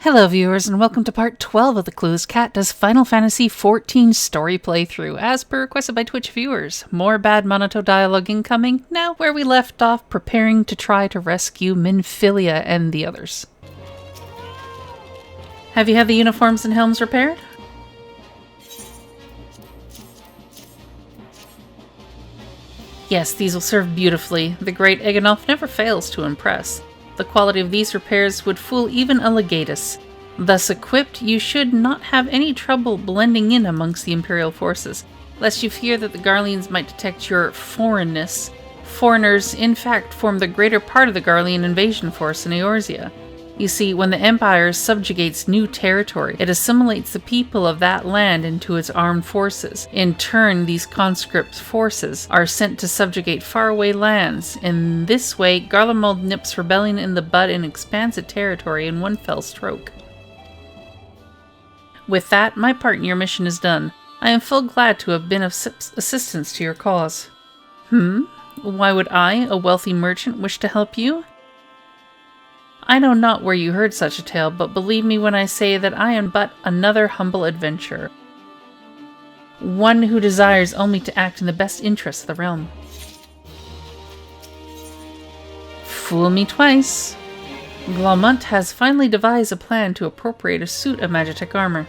Hello viewers and welcome to part 12 of the Clues Cat Does Final Fantasy XIV story playthrough, as per requested by Twitch viewers. More bad Monoto dialogue incoming, now where we left off preparing to try to rescue Minfilia and the others. Have you had the uniforms and helms repaired? Yes, these will serve beautifully. The great Eganolf never fails to impress. The quality of these repairs would fool even a legatus. Thus equipped, you should not have any trouble blending in amongst the Imperial forces, lest you fear that the Garleans might detect your foreignness. Foreigners, in fact, form the greater part of the Garlean invasion force in Eorzea. You see, when the Empire subjugates new territory, it assimilates the people of that land into its armed forces. In turn, these conscript forces are sent to subjugate faraway lands. In this way, Garlemald nips rebellion in the bud and expands its territory in one fell stroke. With that, my part in your mission is done. I am full glad to have been of assistance to your cause. Why would I, a wealthy merchant, wish to help you? I know not where you heard such a tale, but believe me when I say that I am but another humble adventurer. One who desires only to act in the best interests of the realm. Fool me twice. Glaumont has finally devised a plan to appropriate a suit of Magitek armor.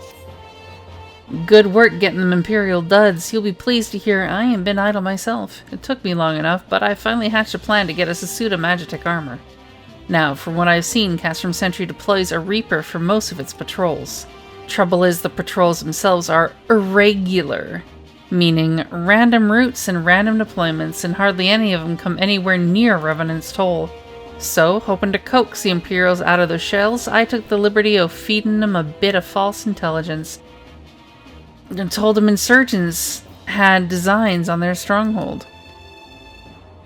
Good work getting them Imperial duds. You'll be pleased to hear I ain't been idle myself. It took me long enough, but I finally hatched a plan to get us a suit of Magitek armor. Now, from what I've seen, Castrum Centri deploys a Reaper for most of its patrols. Trouble is, the patrols themselves are irregular, meaning random routes and random deployments, and hardly any of them come anywhere near Revenant's Toll. So, hoping to coax the Imperials out of their shells, I took the liberty of feeding them a bit of false intelligence and told them insurgents had designs on their stronghold.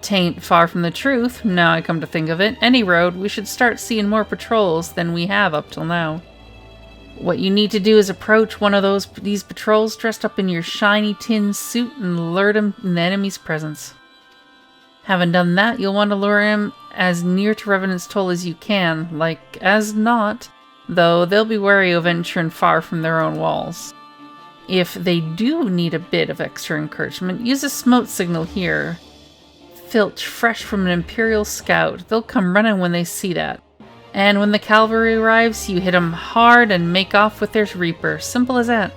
Tain't far from the truth, now I come to think of it. Any road, we should start seeing more patrols than we have up till now. What you need to do is approach one of these patrols dressed up in your shiny tin suit and lure him in the enemy's presence. Having done that, you'll want to lure him as near to Revenant's Toll as you can, like as not, though they'll be wary of venturing far from their own walls. If they do need a bit of extra encouragement, use a smoke signal here. Filch fresh from an Imperial scout. They'll come running when they see that. And when the cavalry arrives, you hit them hard and make off with their Reaper. Simple as that.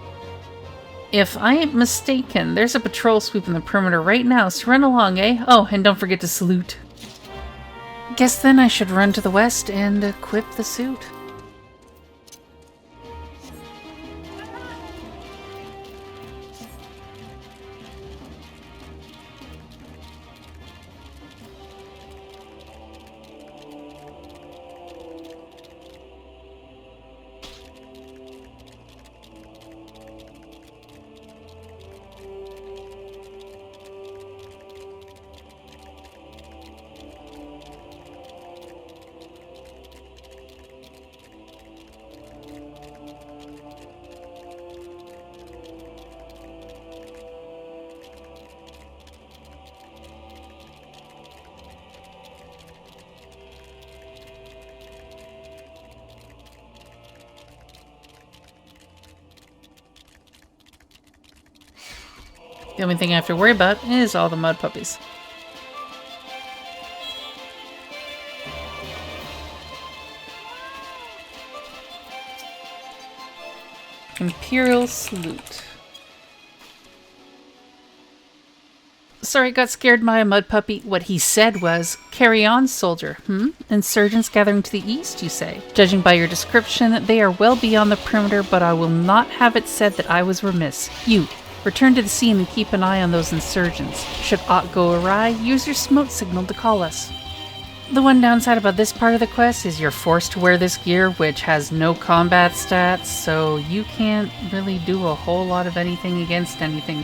If I ain't mistaken, there's a patrol sweeping the perimeter right now, so run along, eh? Oh, and don't forget to salute. Guess then I should run to the west and equip the suit. The only thing I have to worry about is all the mud puppies. Imperial salute. Sorry, got scared by a mud puppy. What he said was, "Carry on, soldier." Insurgents gathering to the east, you say? Judging by your description, they are well beyond the perimeter, but I will not have it said that I was remiss. You, return to the scene and keep an eye on those insurgents. Should aught go awry, use your smoke signal to call us. The one downside about this part of the quest is you're forced to wear this gear, which has no combat stats, so you can't really do a whole lot of anything against anything.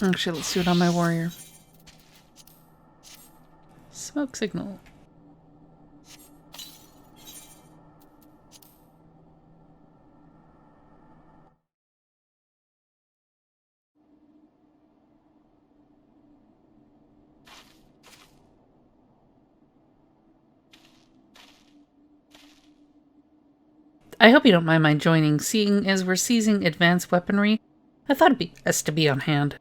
Actually, let's do it on my warrior. Smoke signal. I hope you don't mind my joining, seeing as we're seizing advanced weaponry. I thought it'd be best to be on hand.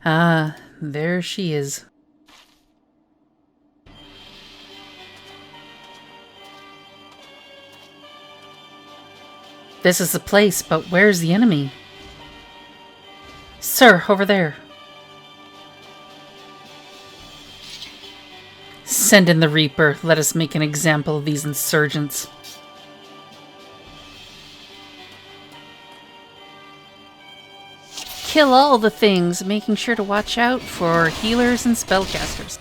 Ah, there she is. This is the place, but where's the enemy? Sir, over there. Send in the Reaper. Let us make an example of these insurgents. Kill all the things, making sure to watch out for healers and spellcasters.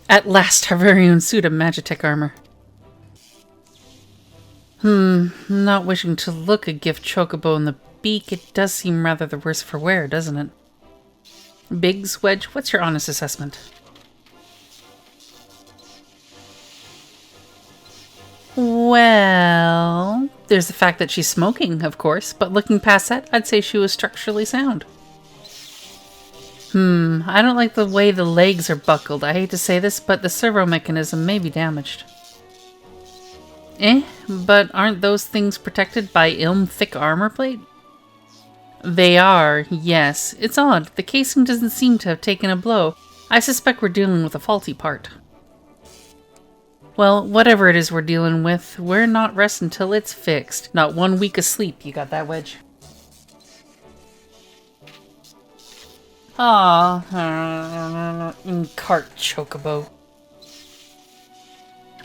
At last, our very own suit of Magitek armor. Not wishing to look a gift chocobo in the beak, it does seem rather the worse for wear, doesn't it? Biggs, Wedge, what's your honest assessment? Well, there's the fact that she's smoking, of course, but looking past that, I'd say she was structurally sound. I don't like the way the legs are buckled. I hate to say this, but the servo mechanism may be damaged. But aren't those things protected by thick armor plate? They are, yes. It's odd. The casing doesn't seem to have taken a blow. I suspect we're dealing with a faulty part. Well, whatever it is we're dealing with, we're not rest until it's fixed. Not 1 week of sleep. You got that, Wedge? Aw, cart chocobo.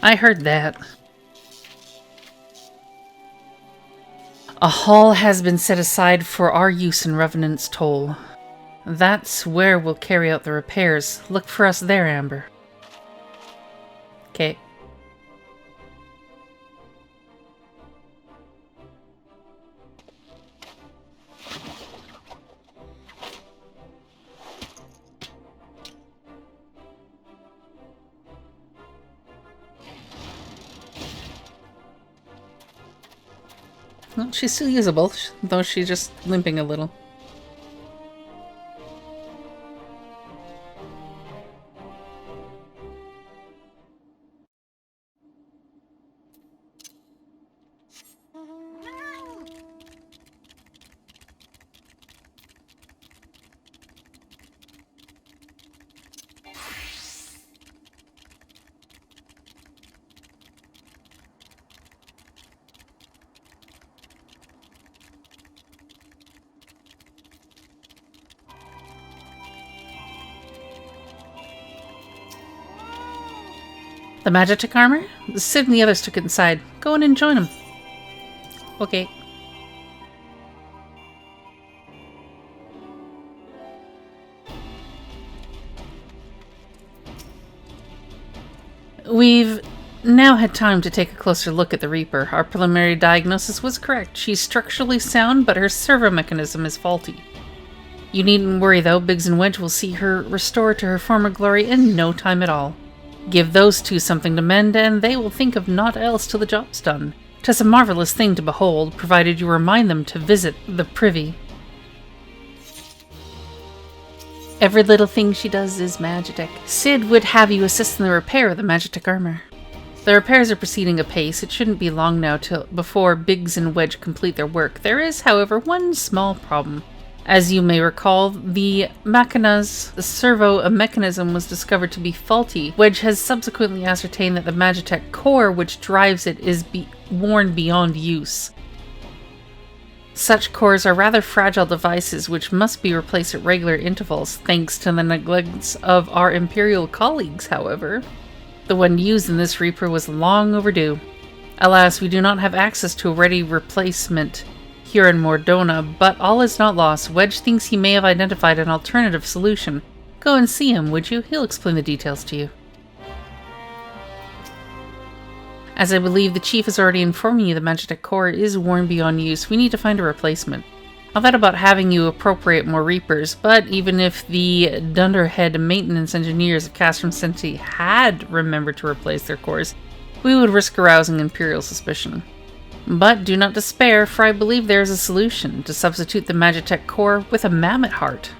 I heard that. A hall has been set aside for our use in Revenant's Toll. That's where we'll carry out the repairs. Look for us there, Amber. Okay. Well, she's still usable, though she's just limping a little. The Magitek armor? Sid and the others took it inside. Go in and join them. Okay. We've now had time to take a closer look at the Reaper. Our preliminary diagnosis was correct. She's structurally sound, but her servo mechanism is faulty. You needn't worry though, Biggs and Wedge will see her restored to her former glory in no time at all. Give those two something to mend, and they will think of naught else till the job's done. 'Tis a marvellous thing to behold, provided you remind them to visit the privy. Every little thing she does is Magitek. Sid would have you assist in the repair of the Magitek armor. The repairs are proceeding apace. It shouldn't be long now before Biggs and Wedge complete their work. There is, however, one small problem. As you may recall, the Machina's servo mechanism was discovered to be faulty. Wedge has subsequently ascertained that the Magitek core which drives it is worn beyond use. Such cores are rather fragile devices which must be replaced at regular intervals, thanks to the negligence of our Imperial colleagues, however. The one used in this Reaper was long overdue. Alas, we do not have access to a ready replacement here in Mordona, but all is not lost. Wedge thinks he may have identified an alternative solution. Go and see him, would you? He'll explain the details to you. As I believe the Chief has already informed you, the Magitek core is worn beyond use. We need to find a replacement. I thought about having you appropriate more Reapers, but even if the dunderhead maintenance engineers of Castrum Centri had remembered to replace their cores, we would risk arousing Imperial suspicion. But do not despair, for I believe there is a solution: to substitute the Magitek core with a mammoth heart.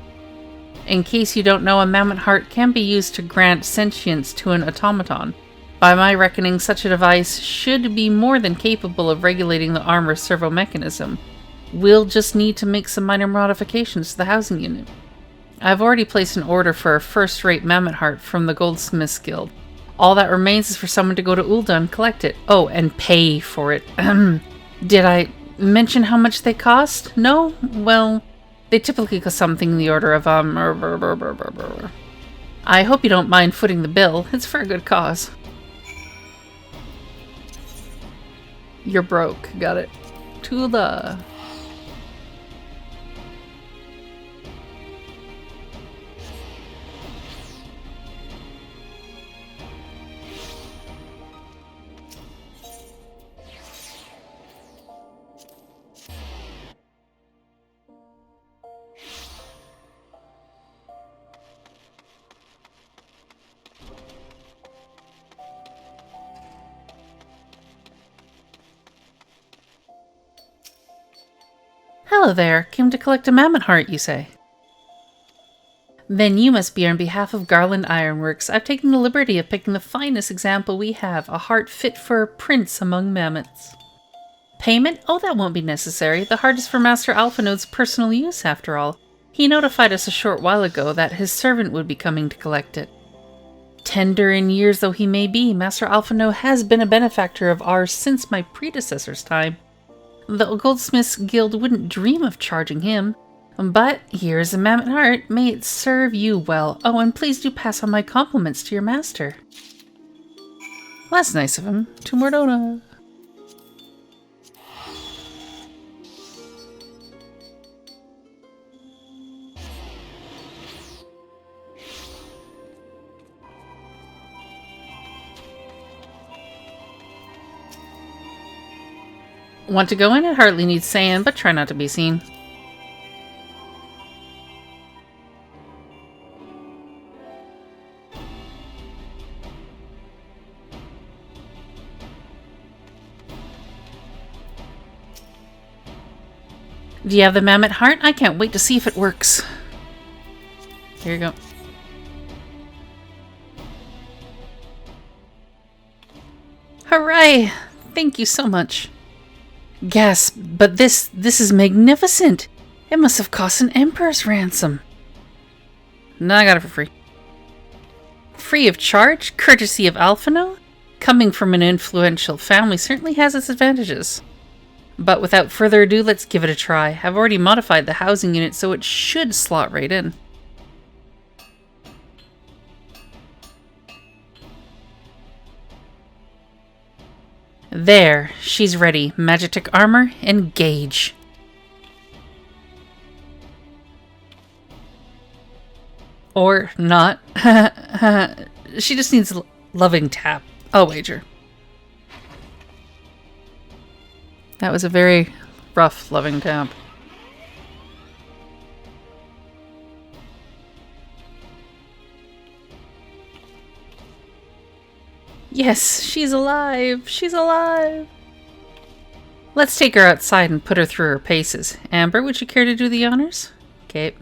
In case you don't know, a mammoth heart can be used to grant sentience to an automaton. By my reckoning, such a device should be more than capable of regulating the armor servo mechanism. We'll just need to make some minor modifications to the housing unit. I've already placed an order for a first-rate mammoth heart from the Goldsmiths Guild. All that remains is for someone to go to Ulda and collect it. Oh, and pay for it. Did I mention how much they cost? No? Well, they typically cost something in the order of, I hope you don't mind footing the bill. It's for a good cause. You're broke. Got it. Tula. Hello there. Came to collect a mammoth heart, you say? Then you must be on behalf of Garland Ironworks. I've taken the liberty of picking the finest example we have, a heart fit for a prince among mammoths. Payment? Oh, that won't be necessary. The heart is for Master Alphinode's personal use, after all. He notified us a short while ago that his servant would be coming to collect it. Tender in years though he may be, Master Alphino has been a benefactor of ours since my predecessor's time. The Goldsmiths Guild wouldn't dream of charging him. But here's a mammoth heart. May it serve you well. Oh, and please do pass on my compliments to your master. Well, that's nice of him. To Mordona. Want to go in? It hardly needs saying, but try not to be seen. Do you have the mammoth heart? I can't wait to see if it works. Here you go. Hooray! Thank you so much. Gasp, but this is magnificent. It must have cost an emperor's ransom. No, I got it for free. Free of charge? Courtesy of Alphino? Coming from an influential family certainly has its advantages. But without further ado, let's give it a try. I've already modified the housing unit, so it should slot right in. There, she's ready. Magitek armor, engage. Or not. She just needs a loving tap. I'll wager. That was a very rough loving tap. Yes, she's alive! She's alive! Let's take her outside and put her through her paces. Amber, would you care to do the honors? Okay.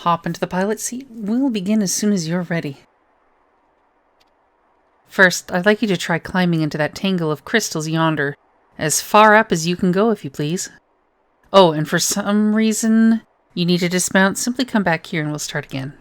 Hop into the pilot seat. We'll begin as soon as you're ready. First, I'd like you to try climbing into that tangle of crystals yonder. As far up as you can go, if you please. Oh, and for some reason you need to dismount, simply come back here and we'll start again.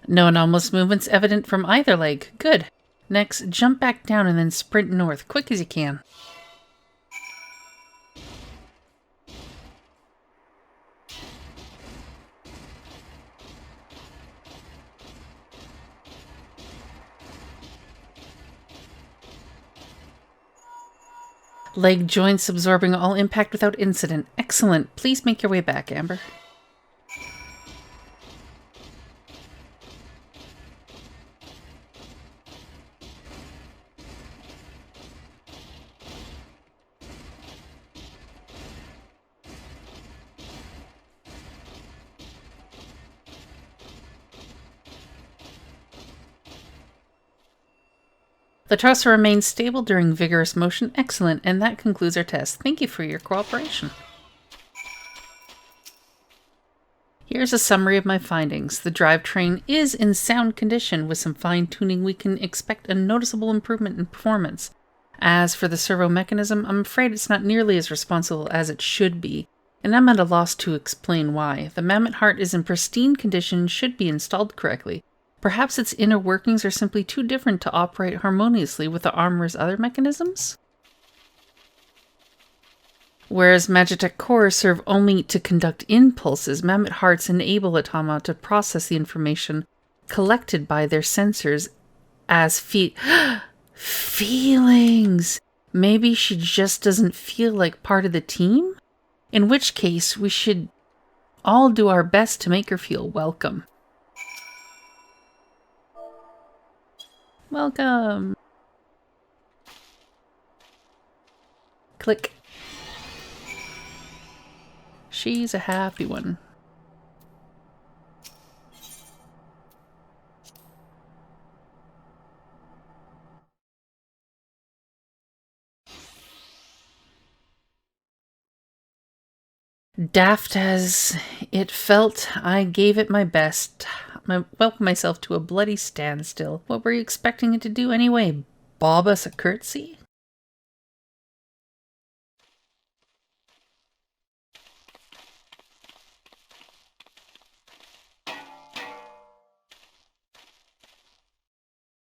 No anomalous movements evident from either leg. Good. Next, jump back down and then sprint north, quick as you can. Leg joints absorbing all impact without incident. Excellent. Please make your way back, Amber. The truss remains stable during vigorous motion. Excellent, and that concludes our test. Thank you for your cooperation. Here's a summary of my findings. The drivetrain is in sound condition. With some fine-tuning, we can expect a noticeable improvement in performance. As for the servo mechanism, I'm afraid it's not nearly as responsible as it should be, and I'm at a loss to explain why. The mammoth heart is in pristine condition, should be installed correctly. Perhaps its inner workings are simply too different to operate harmoniously with the Armour's other mechanisms? Whereas Magitek cores serve only to conduct impulses, mammoth hearts enable automata to process the information collected by their sensors as feelings! Maybe she just doesn't feel like part of the team? In which case, we should all do our best to make her feel welcome. Welcome. Click. She's a happy one. Daft as it felt, I gave it my best. I welcomed myself to a bloody standstill. What were you expecting it to do anyway? Bob us a curtsy?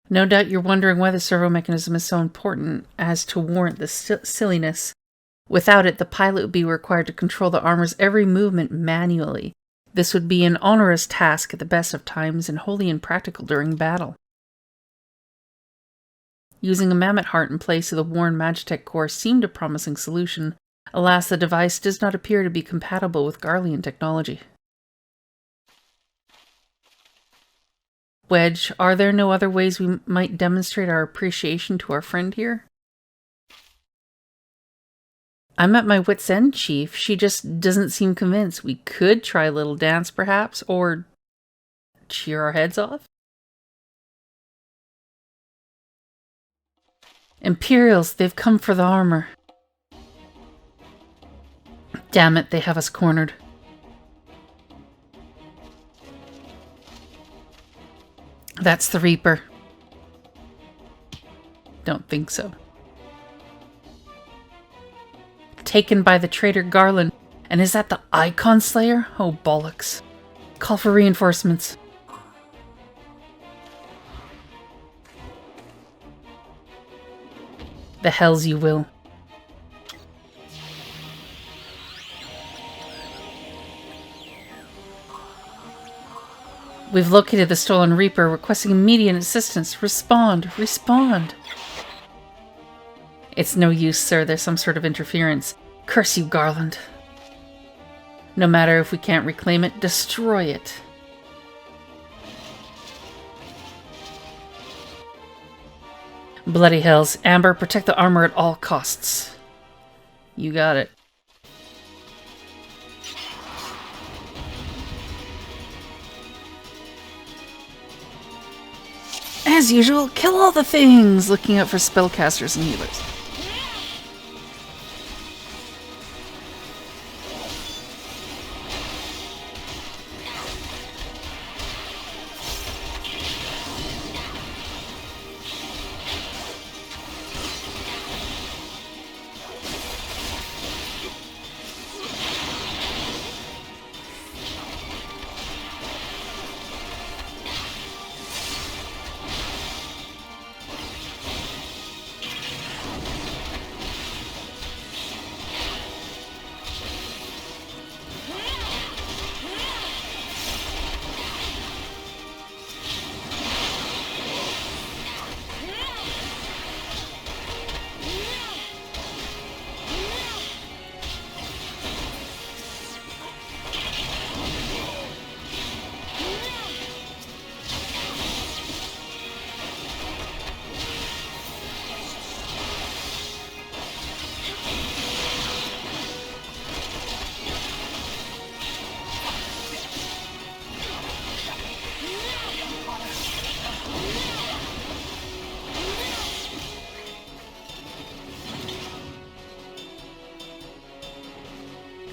No doubt you're wondering why the servo mechanism is so important as to warrant this silliness. Without it, the pilot would be required to control the Armour's every movement manually. This would be an onerous task at the best of times and wholly impractical during battle. Using a mammoth heart in place of the worn Magitek core seemed a promising solution. Alas, the device does not appear to be compatible with Garlean technology. Wedge, are there no other ways we might demonstrate our appreciation to our friend here? I'm at my wit's end, Chief. She just doesn't seem convinced. We could try a little dance, perhaps, or cheer our heads off? Imperials, they've come for the armor. Damn it, they have us cornered. That's the Reaper. Don't think so. Taken by the traitor Garland. And is that the Icon Slayer? Oh, bollocks. Call for reinforcements. The hells you will. We've located the stolen Reaper, requesting immediate assistance. Respond! Respond! It's no use, sir. There's some sort of interference. Curse you, Garland. No matter if we can't reclaim it, destroy it. Bloody hells. Amber, protect the armor at all costs. You got it. As usual, kill all the things! Looking out for spellcasters and healers.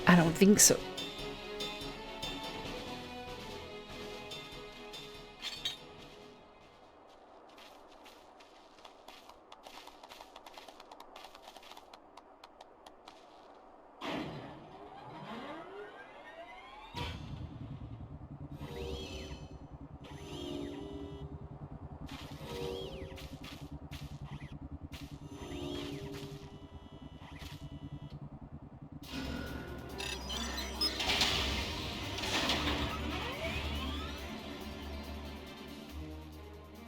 I don't think so.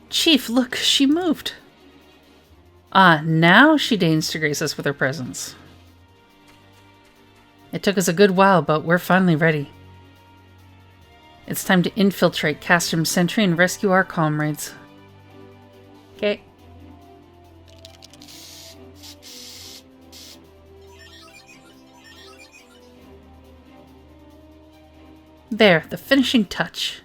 Chief, look, she moved. Ah, now she deigns to grace us with her presence. It took us a good while, but we're finally ready. It's time to infiltrate Castrum Centri and rescue our comrades. Okay. There, the finishing touch.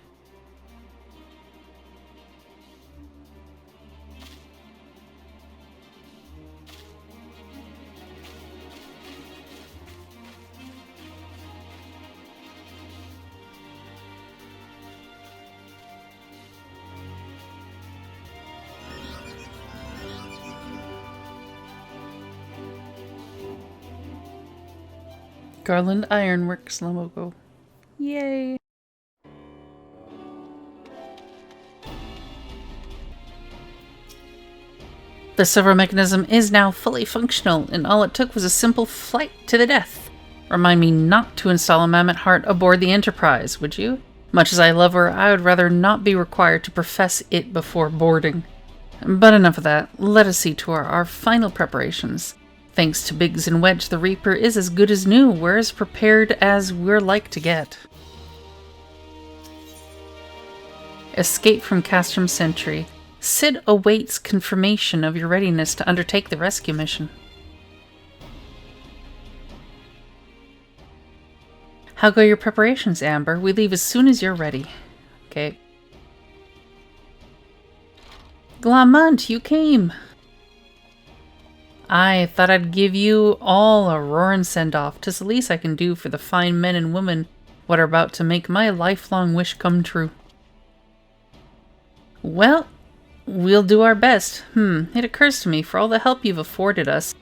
Garland Ironworks logo. Yay! The servo mechanism is now fully functional, and all it took was a simple flight to the death. Remind me not to install a mammoth heart aboard the Enterprise, would you? Much as I love her, I would rather not be required to profess it before boarding. But enough of that. Let us see to our final preparations. Thanks to Biggs and Wedge, the Reaper is as good as new. We're as prepared as we're like to get. Escape from Castrum Centri. Sid awaits confirmation of your readiness to undertake the rescue mission. How go your preparations, Amber? We leave as soon as you're ready. Okay. Glamont, you came! I thought I'd give you all a roaring send-off. 'Tis the least I can do for the fine men and women what are about to make my lifelong wish come true. Well, we'll do our best. It occurs to me, for all the help you've afforded us,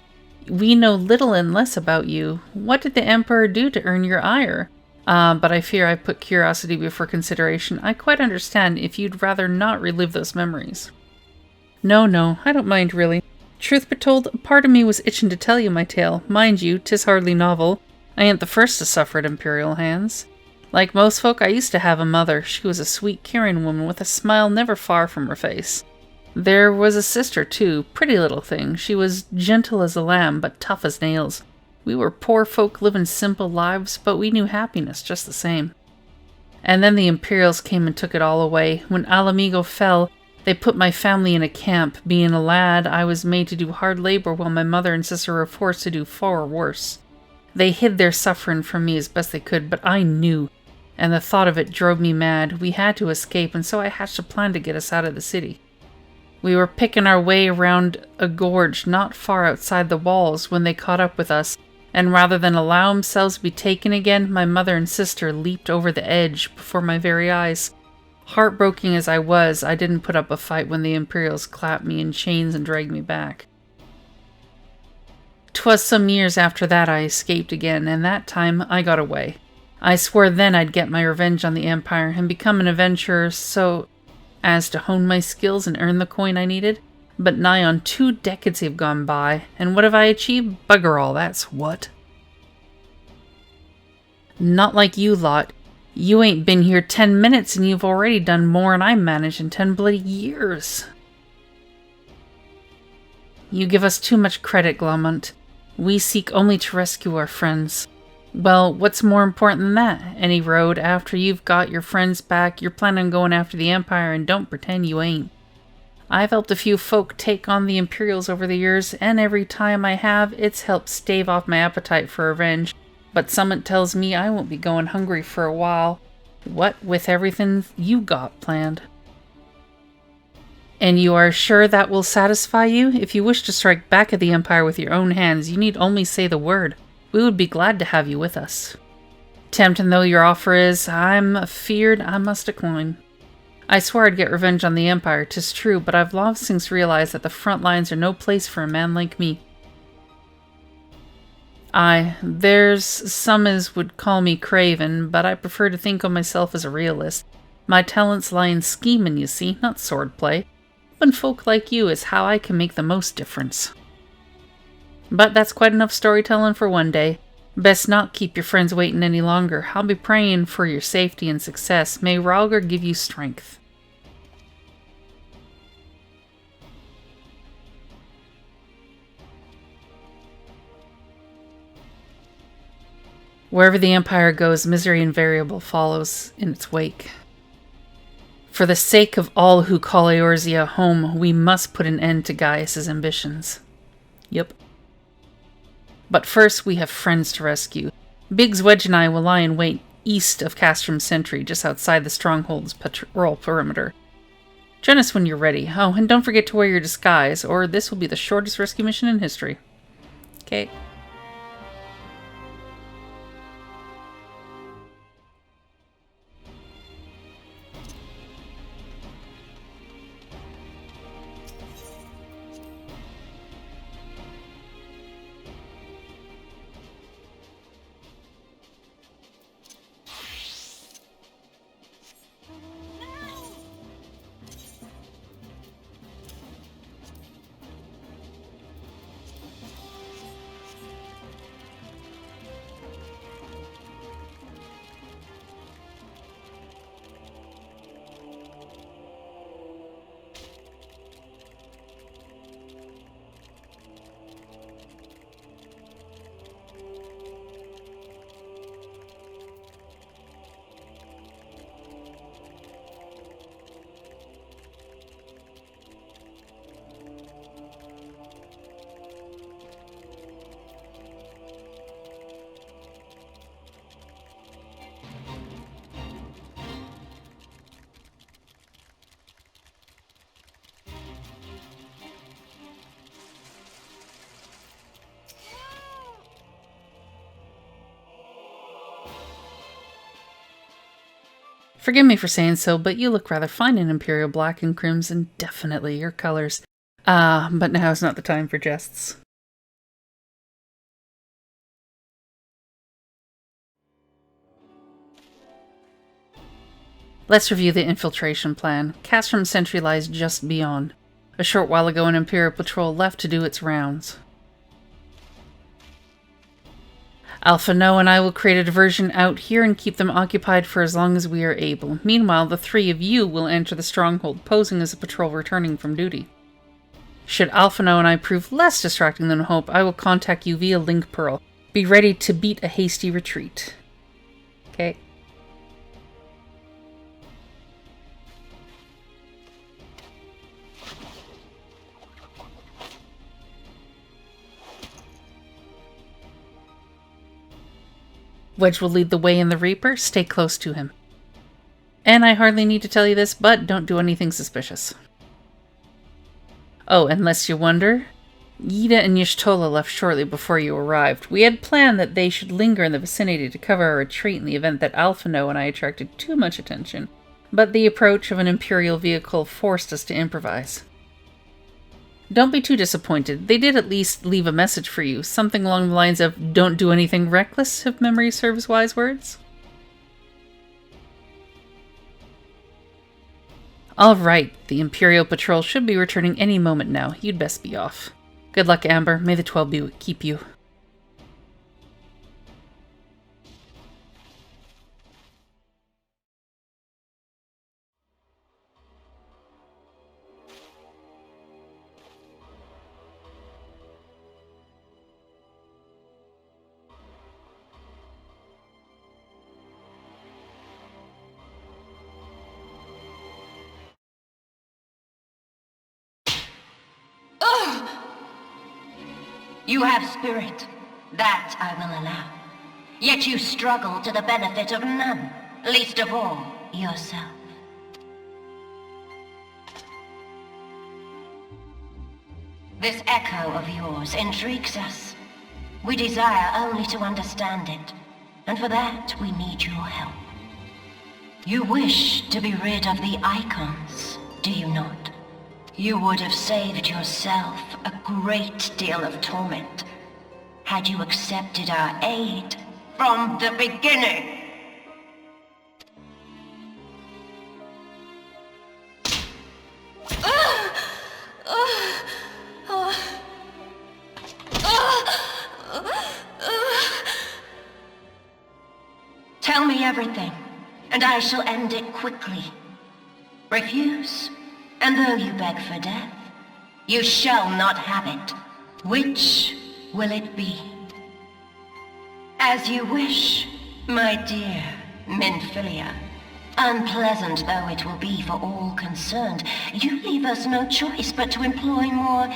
we know little and less about you. What did the Emperor do to earn your ire? But I fear I put curiosity before consideration. I quite understand if you'd rather not relive those memories. No, I don't mind really. Truth be told, a part of me was itching to tell you my tale. Mind you, 'tis hardly novel. I ain't the first to suffer at Imperial hands. Like most folk, I used to have a mother. She was a sweet, caring woman with a smile never far from her face. There was a sister, too, pretty little thing. She was gentle as a lamb, but tough as nails. We were poor folk living simple lives, but we knew happiness just the same. And then the Imperials came and took it all away. When Alamigo fell, they put my family in a camp. Being a lad, I was made to do hard labor while my mother and sister were forced to do far worse. They hid their suffering from me as best they could, but I knew, and the thought of it drove me mad. We had to escape, and so I hatched a plan to get us out of the city. We were picking our way around a gorge not far outside the walls when they caught up with us, and rather than allow themselves to be taken again, my mother and sister leaped over the edge before my very eyes. Heartbroken as I was, I didn't put up a fight when the Imperials clapped me in chains and dragged me back. 'Twas some years after that I escaped again, and that time I got away. I swore then I'd get my revenge on the Empire and become an adventurer so as to hone my skills and earn the coin I needed, but nigh on 2 decades have gone by, and what have I achieved? Bugger all, that's what. Not like you lot. You ain't been here 10 minutes and you've already done more than I managed in 10 bloody years. You give us too much credit, Glaumont. We seek only to rescue our friends. Well, what's more important than that? Any road, after you've got your friends back, you're planning on going after the Empire, and don't pretend you ain't. I've helped a few folk take on the Imperials over the years, and every time I have, it's helped stave off my appetite for revenge. But someone tells me I won't be going hungry for a while. What with everything you got planned? And you are sure that will satisfy you? If you wish to strike back at the Empire with your own hands, you need only say the word. We would be glad to have you with us. Tempting though your offer is, I'm afeard I must decline. I swore I'd get revenge on the Empire, 'tis true, but I've long since realized that the front lines are no place for a man like me. Aye, there's some as would call me craven, but I prefer to think of myself as a realist. My talents lie in scheming, you see, not swordplay. Helping folk like you is how I can make the most difference. But that's quite enough storytelling for one day. Best not keep your friends waiting any longer. I'll be praying for your safety and success. May Rhalgr give you strength. Wherever the Empire goes, misery invariable follows in its wake. For the sake of all who call Eorzea home, we must put an end to Gaius' ambitions. Yep. But first, we have friends to rescue. Biggs, Wedge, and I will lie in wait east of Castrum Centri, just outside the stronghold's patrol perimeter. Join us when you're ready. Oh, and don't forget to wear your disguise, or this will be the shortest rescue mission in history. Okay. Forgive me for saying so, but you look rather fine in Imperial Black and Crimson. Definitely your colors. But now is not the time for jests. Let's review the infiltration plan. Castrum Centri lies just beyond. A short while ago, an Imperial patrol left to do its rounds. Alpha No and I will create a diversion out here and keep them occupied for as long as we are able. Meanwhile, the 3 of you will enter the stronghold, posing as a patrol returning from duty. Should Alpha No and I prove less distracting than hope, I will contact you via Link Pearl. Be ready to beat a hasty retreat. Okay. Wedge will lead the way in the Reaper. Stay close to him. And I hardly need to tell you this, but don't do anything suspicious. Oh, unless you wonder, Yida and Y'shtola left shortly before you arrived. We had planned that they should linger in the vicinity to cover our retreat in the event that Alphino and I attracted too much attention, but the approach of an Imperial vehicle forced us to improvise. Don't be too disappointed. They did at least leave a message for you, something along the lines of, "Don't do anything reckless," if memory serves wise words. Alright, the Imperial Patrol should be returning any moment now. You'd best be off. Good luck, Amber. May the 12 keep you. You have spirit. That I will allow. Yet you struggle to the benefit of none, least of all, yourself. This echo of yours intrigues us. We desire only to understand it, and for that we need your help. You wish to be rid of the icons, do you not? You would have saved yourself a great deal of torment had you accepted our aid from the beginning. Tell me everything, and I shall end it quickly. Refuse? And though you beg for death, you shall not have it. Which will it be? As you wish, my dear Minfilia. Unpleasant though it will be for all concerned, you leave us no choice but to employ more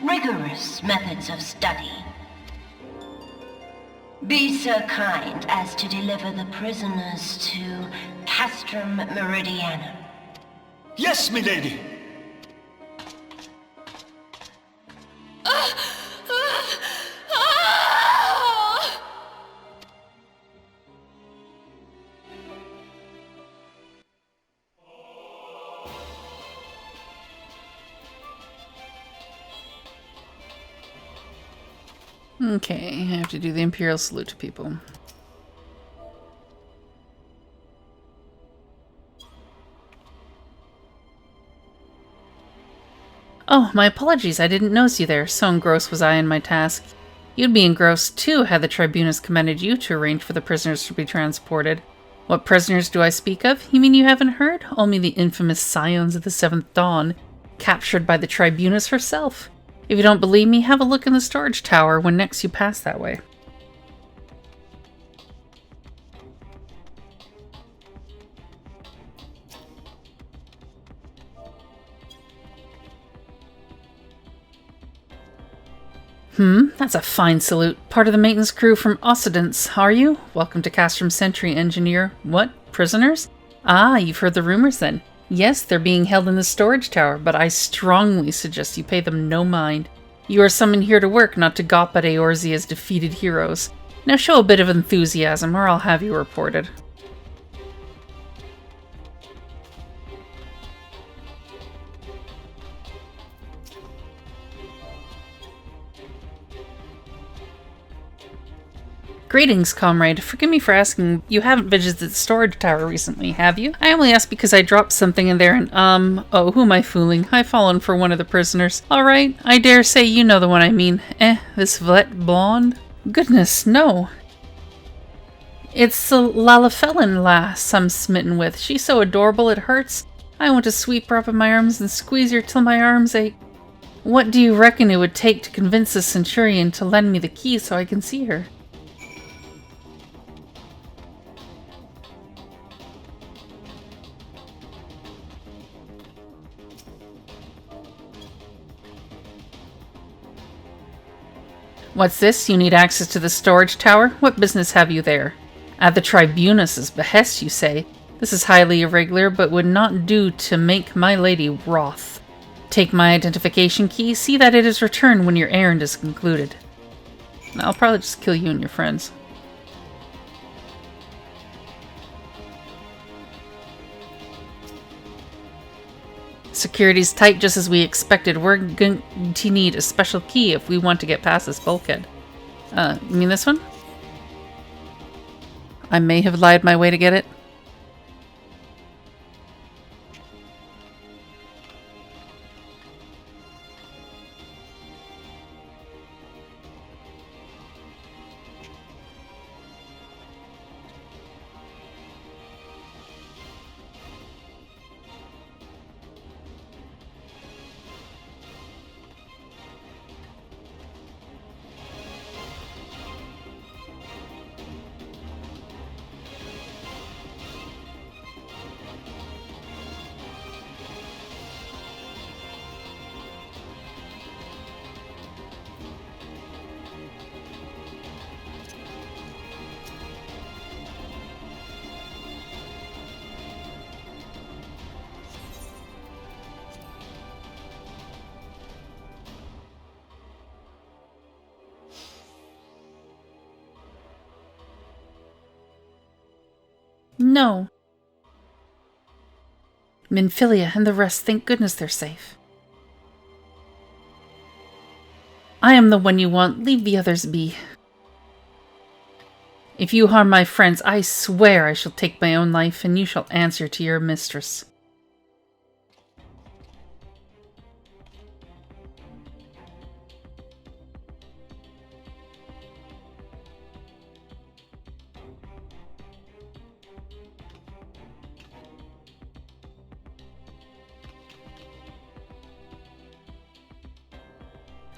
rigorous methods of study. Be so kind as to deliver the prisoners to Castrum Meridianum. Yes, milady! Okay, I have to do the Imperial salute to people. Oh, my apologies, I didn't notice you there. So engrossed was I in my task. You'd be engrossed too had the Tribunus commanded you to arrange for the prisoners to be transported. What prisoners do I speak of? You mean you haven't heard? Only the infamous Scions of the Seventh Dawn, captured by the Tribunus herself. If you don't believe me, have a look in the storage tower when next you pass that way. That's a fine salute. Part of the maintenance crew from Occidents, are you? Welcome to Castrum Centri, engineer. What? Prisoners? Ah, you've heard the rumors then. Yes, they're being held in the storage tower, but I strongly suggest you pay them no mind. You are summoned here to work, not to gawp at Eorzea's defeated heroes. Now show a bit of enthusiasm, or I'll have you reported. Greetings, comrade. Forgive me for asking, you haven't visited the storage tower recently, have you? I only asked because I dropped something in there and, oh, who am I fooling? I've fallen for one of the prisoners. Alright, I dare say you know the one I mean. This Vlette blonde? Goodness, no. It's the Lalafellan lass I'm smitten with. She's so adorable it hurts. I want to sweep her up in my arms and squeeze her till my arms ache. What do you reckon it would take to convince the Centurion to lend me the key so I can see her? What's this? You need access to the storage tower? What business have you there? At the Tribunus's behest, you say? This is highly irregular, but would not do to make my lady wroth. Take my identification key, see that it is returned when your errand is concluded. I'll probably just kill you and your friends. Security's tight, just as we expected. We're going to need a special key if we want to get past this bulkhead. You mean this one? I may have lied my way to get it. No. Minfilia and the rest, thank goodness they're safe. I am the one you want. Leave the others be. If you harm my friends, I swear I shall take my own life, and you shall answer to your mistress.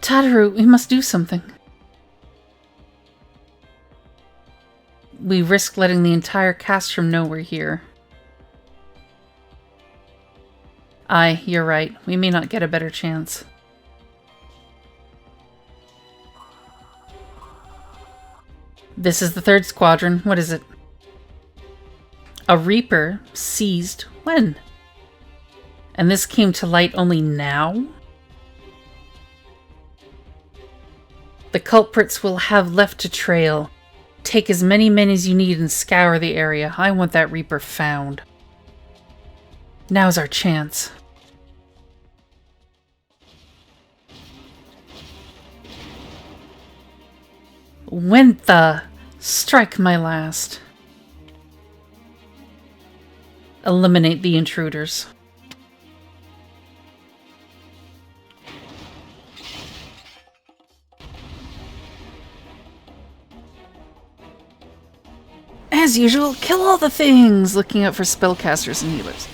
Tataru, we must do something. We risk letting the entire Castrum know we're here. Aye, you're right. We may not get a better chance. This is the 3rd Squadron. What is it? A Reaper seized when? And this came to light only now? The culprits will have left a trail. Take as many men as you need and scour the area. I want that Reaper found. Now's our chance. When the... Strike my last. Eliminate the intruders. As usual, kill all the things! Looking out for spellcasters and healers.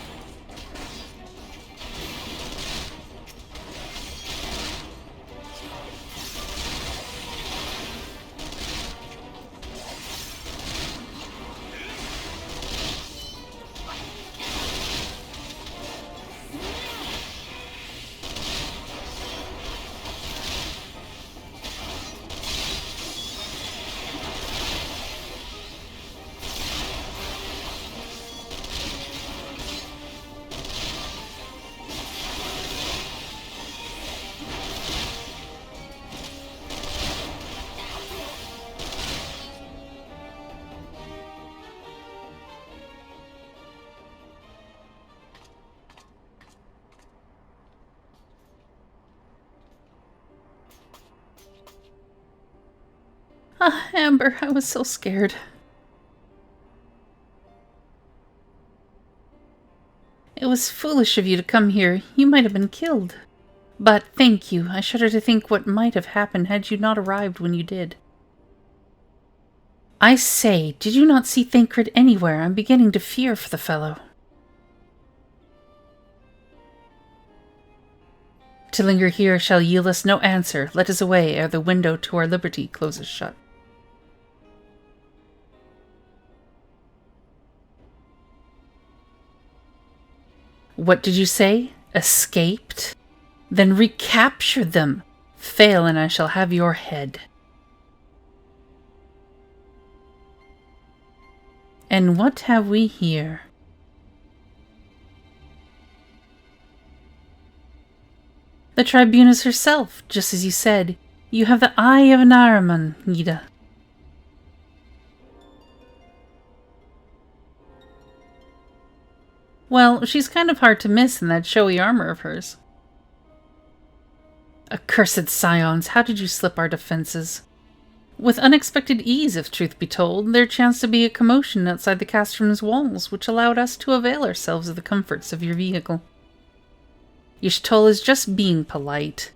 Ah, Amber, I was so scared. It was foolish of you to come here. You might have been killed. But thank you. I shudder to think what might have happened had you not arrived when you did. I say, did you not see Thancred anywhere? I'm beginning to fear for the fellow. To linger here shall yield us no answer. Let us away ere the window to our liberty closes shut. What did you say? Escaped? Then recapture them. Fail and I shall have your head. And what have we here? 'Tis The Tribunus herself, just as you said. You have the eye of an Ahriman, Yda. Well, she's kind of hard to miss in that showy armor of hers. Accursed Scions, how did you slip our defenses? With unexpected ease, if truth be told, there chanced to be a commotion outside the Castrum's walls, which allowed us to avail ourselves of the comforts of your vehicle. Y'shtola is just being polite.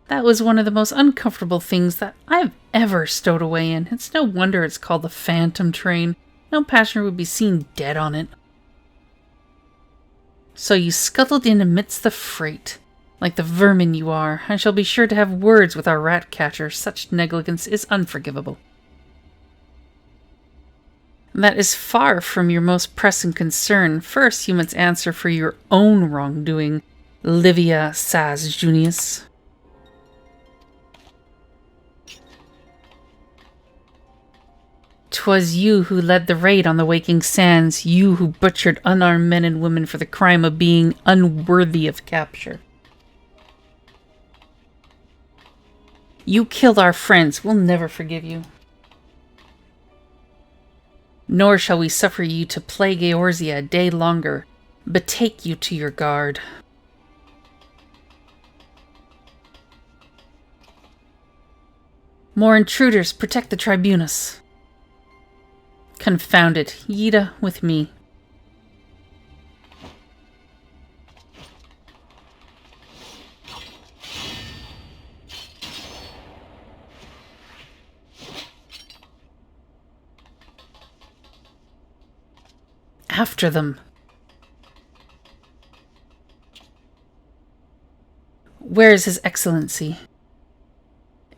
That was one of the most uncomfortable things that I've ever stowed away in. It's no wonder it's called the Phantom Train. No passenger would be seen dead on it. So you scuttled in amidst the freight. Like the vermin you are, I shall be sure to have words with our rat catcher. Such negligence is unforgivable. That is far from your most pressing concern. First, you must answer for your own wrongdoing, Livia Saz Junius. 'Twas you who led the raid on the Waking Sands, you who butchered unarmed men and women for the crime of being unworthy of capture. You killed our friends. We'll never forgive you. Nor shall we suffer you to plague Eorzea a day longer. Betake you to your guard. More intruders, protect the Tribunus. Confound it, Yda with me. After them. Where is His Excellency?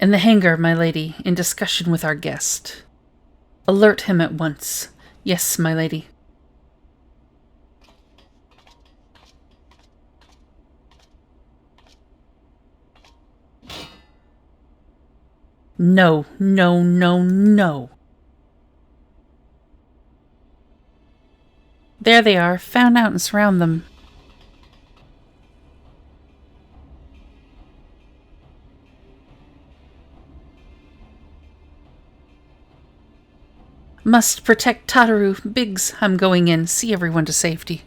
In the hangar, my lady, in discussion with our guest. Alert him at once. Yes, my lady. No, no, no, no. There they are. Fan out and surround them. Must protect Tataru. Biggs, I'm going in. See everyone to safety.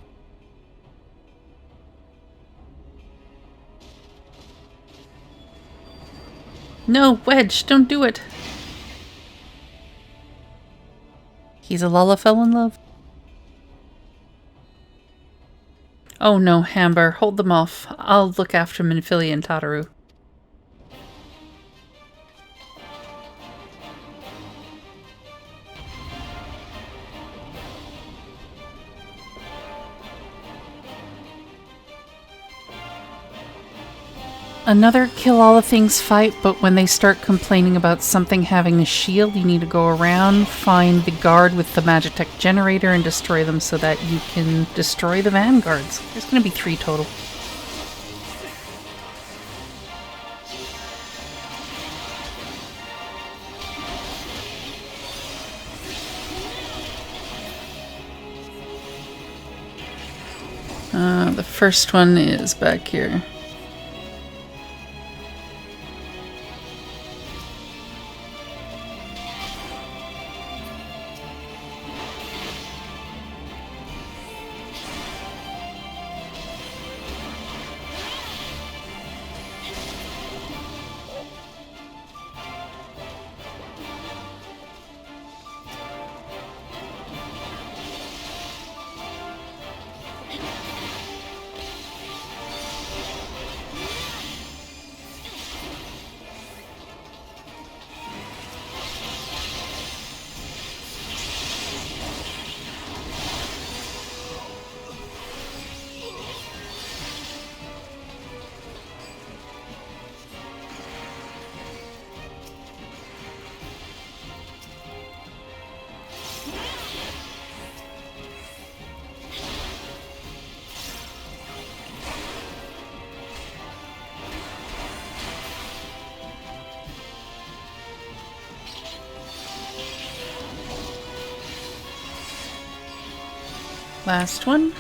No, Wedge, don't do it. He's a Lala fell in love. Oh no, Hamber, hold them off. I'll look after Minfilia and Tataru. Another kill all the things fight, but when they start complaining about something having a shield, you need to go around, find the guard with the Magitek generator, and destroy them so that you can destroy the vanguards. There's going to be 3 total. The first one is back here. Last one.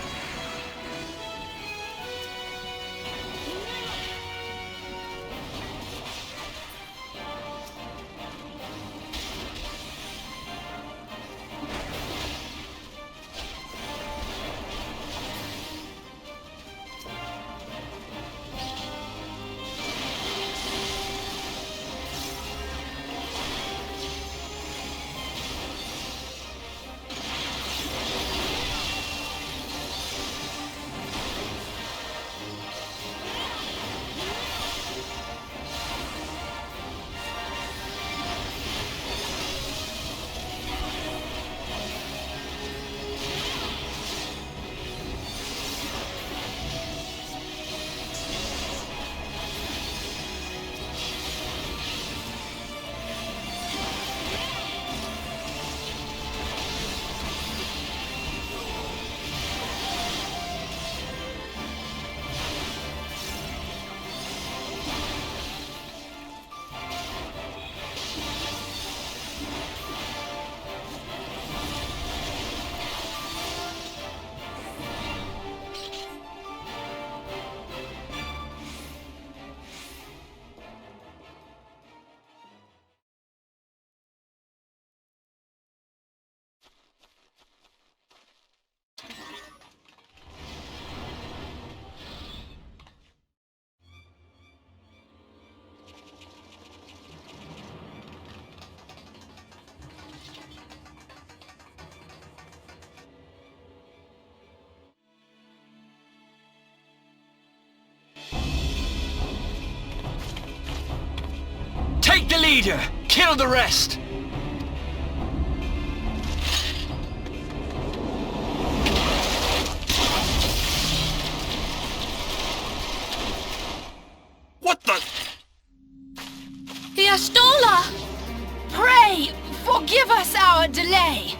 Take the leader! Kill the rest! What the? The Astola! Pray, forgive us our delay!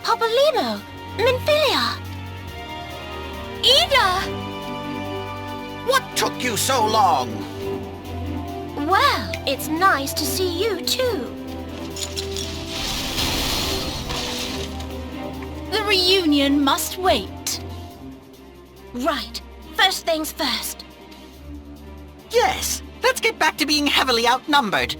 Popolino! Minfilia! Ida! What took you so long? Well, it's nice to see you too. The reunion must wait. Right. First things first. Yes, let's get back to being heavily outnumbered.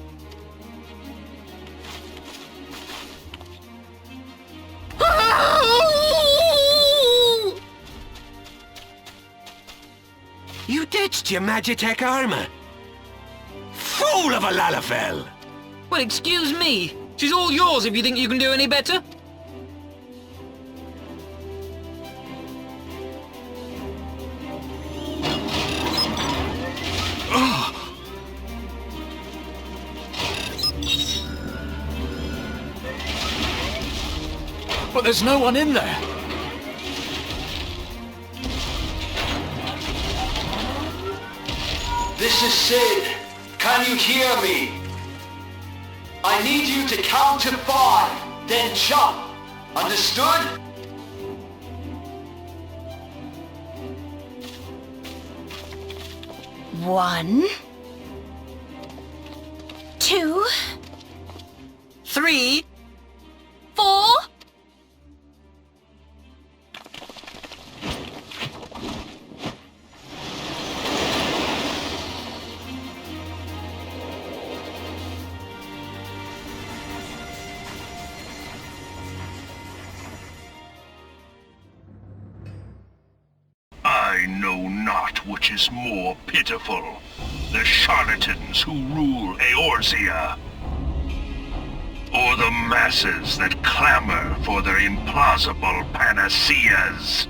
You ditched your Magitek armor. Fool of a Lalafell! Well, excuse me. She's all yours if you think you can do any better. But there's no one in there. This is Sid. Can you hear me? I need you to count to 5, then jump. Understood? One. 2. 3. 4. I know not which is more pitiful, the charlatans who rule Eorzea, or the masses that clamor for their implausible panaceas.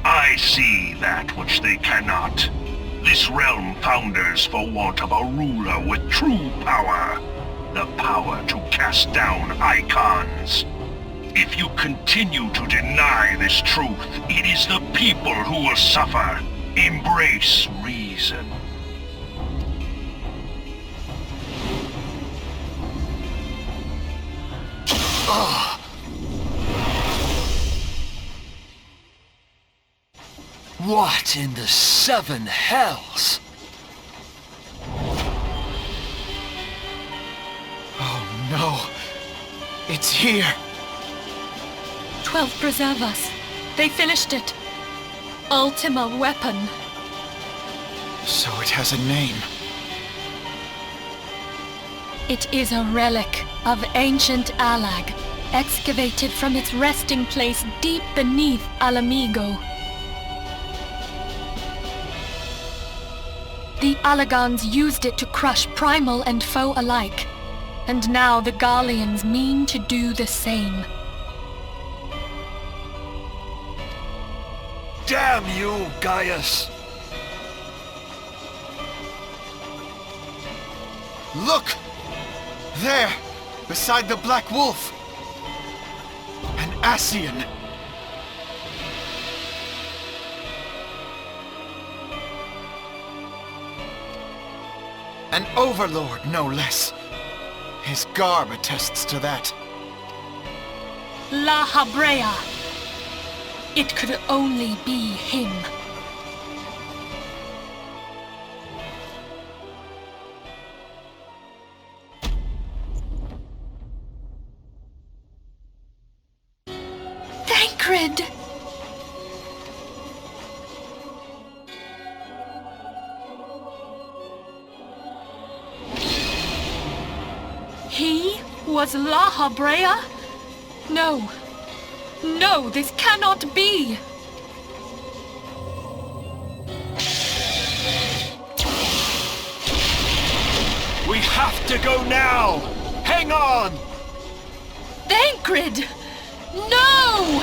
I see that which they cannot. This realm founders for want of a ruler with true power, the power to cast down icons. If you continue to deny this truth, it is the people who will suffer. Embrace reason. What in the 7 hells? Oh no. It's here. 12 preserve us. They finished it. Ultima weapon. So it has a name. It is a relic of ancient Alag, excavated from its resting place deep beneath Alamigo. The Alagans used it to crush primal and foe alike, and now the Garleans mean to do the same. Damn you, Gaius! Look! There, beside the Black Wolf! An Ascian! An overlord, no less. His garb attests to that. La Habrea. It could only be him. Thancred! He was La Habrea? No. No, this cannot be! We have to go now! Hang on! Thancred! No!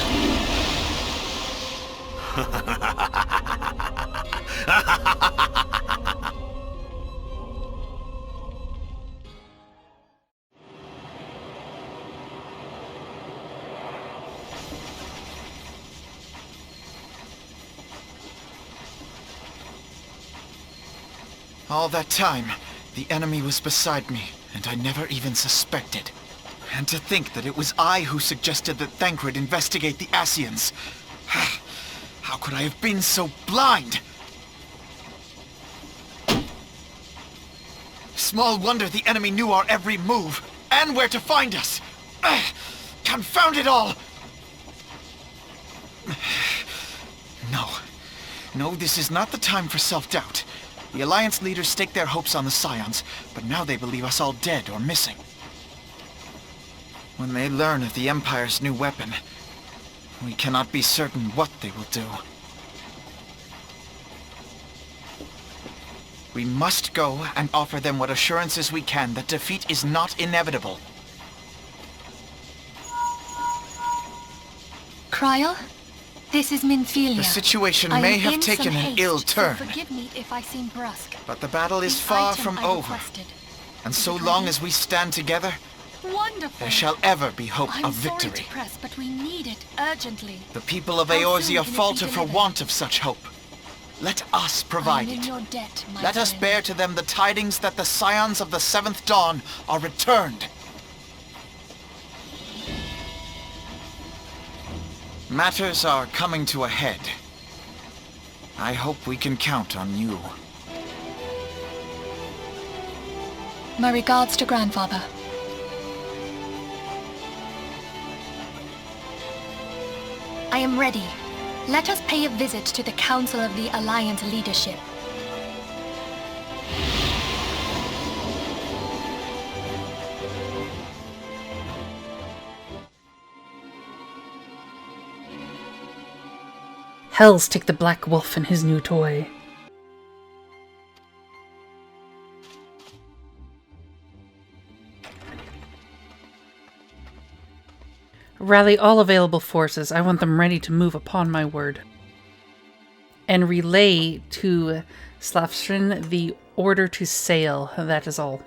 All that time, the enemy was beside me, and I never even suspected. And to think that it was I who suggested that Thancred investigate the Scions. How could I have been so blind? Small wonder the enemy knew our every move, and where to find us. Confound it all! No, this is not the time for self-doubt. The Alliance leaders staked their hopes on the Scions, but now they believe us all dead or missing. When they learn of the Empire's new weapon, we cannot be certain what they will do. We must go and offer them what assurances we can that defeat is not inevitable. Cryle, this is Minfilia. The situation I may am have in taken some an haste, ill so turn, forgive me if I seem brusque. but the battle is The far item from I over. requested. And so long as we stand together, Wonderful. there shall ever be hope I'm of sorry victory. to press, but we need it urgently. The people of How soon Eorzea can it be falter for delivered? want of such hope. Let us provide I'm in it. your debt, my Let us friend. bear to them the tidings that the Scions of the Seventh Dawn are returned. Matters are coming to a head. I hope we can count on you. My regards to Grandfather. I am ready. Let us pay a visit to the Council of the Alliance leadership. Hells take the Black Wolf and his new toy. Rally all available forces. I want them ready to move upon my word. And relay to Slafstrin the order to sail. That is all.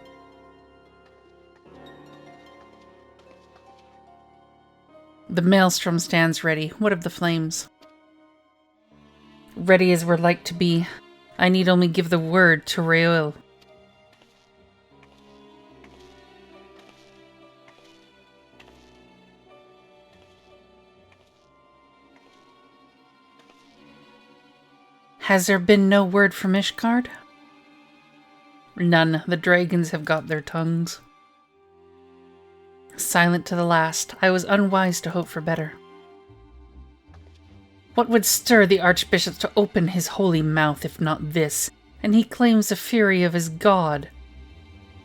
The maelstrom stands ready. What of the flames? Ready as we're like to be. I need only give the word to Raoul. Has there been no word from Ishgard? None. The dragons have got their tongues. Silent to the last. I was unwise to hope for better. What would stir the Archbishop to open his holy mouth if not this? And he claims the fury of his god.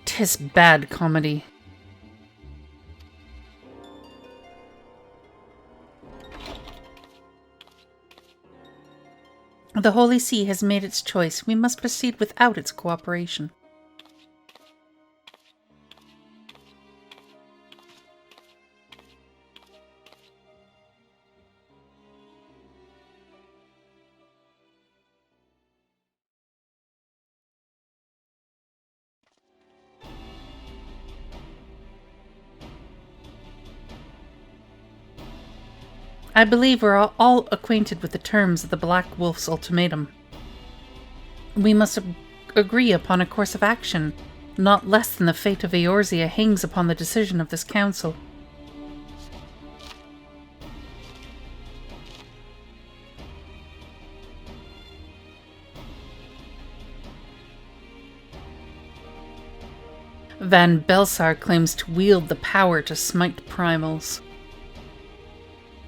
'Tis bad comedy. The Holy See has made its choice. We must proceed without its cooperation. I believe we're all acquainted with the terms of the Black Wolf's ultimatum. We must agree upon a course of action. Not less than the fate of Eorzea hangs upon the decision of this council. Van Belsar claims to wield the power to smite primals.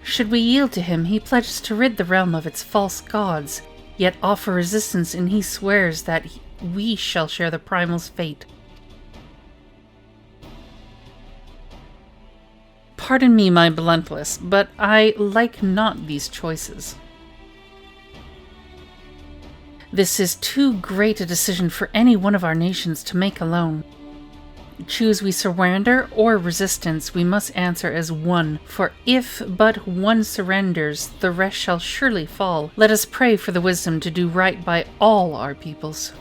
Should we yield to him, he pledges to rid the realm of its false gods, yet offer resistance, and he swears that we shall share the primal's fate. Pardon me my bluntness, but I like not these choices. This is too great a decision for any one of our nations to make alone. Choose we surrender or resistance, we must answer as one. For if but one surrenders, the rest shall surely fall. Let us pray for the wisdom to do right by all our peoples.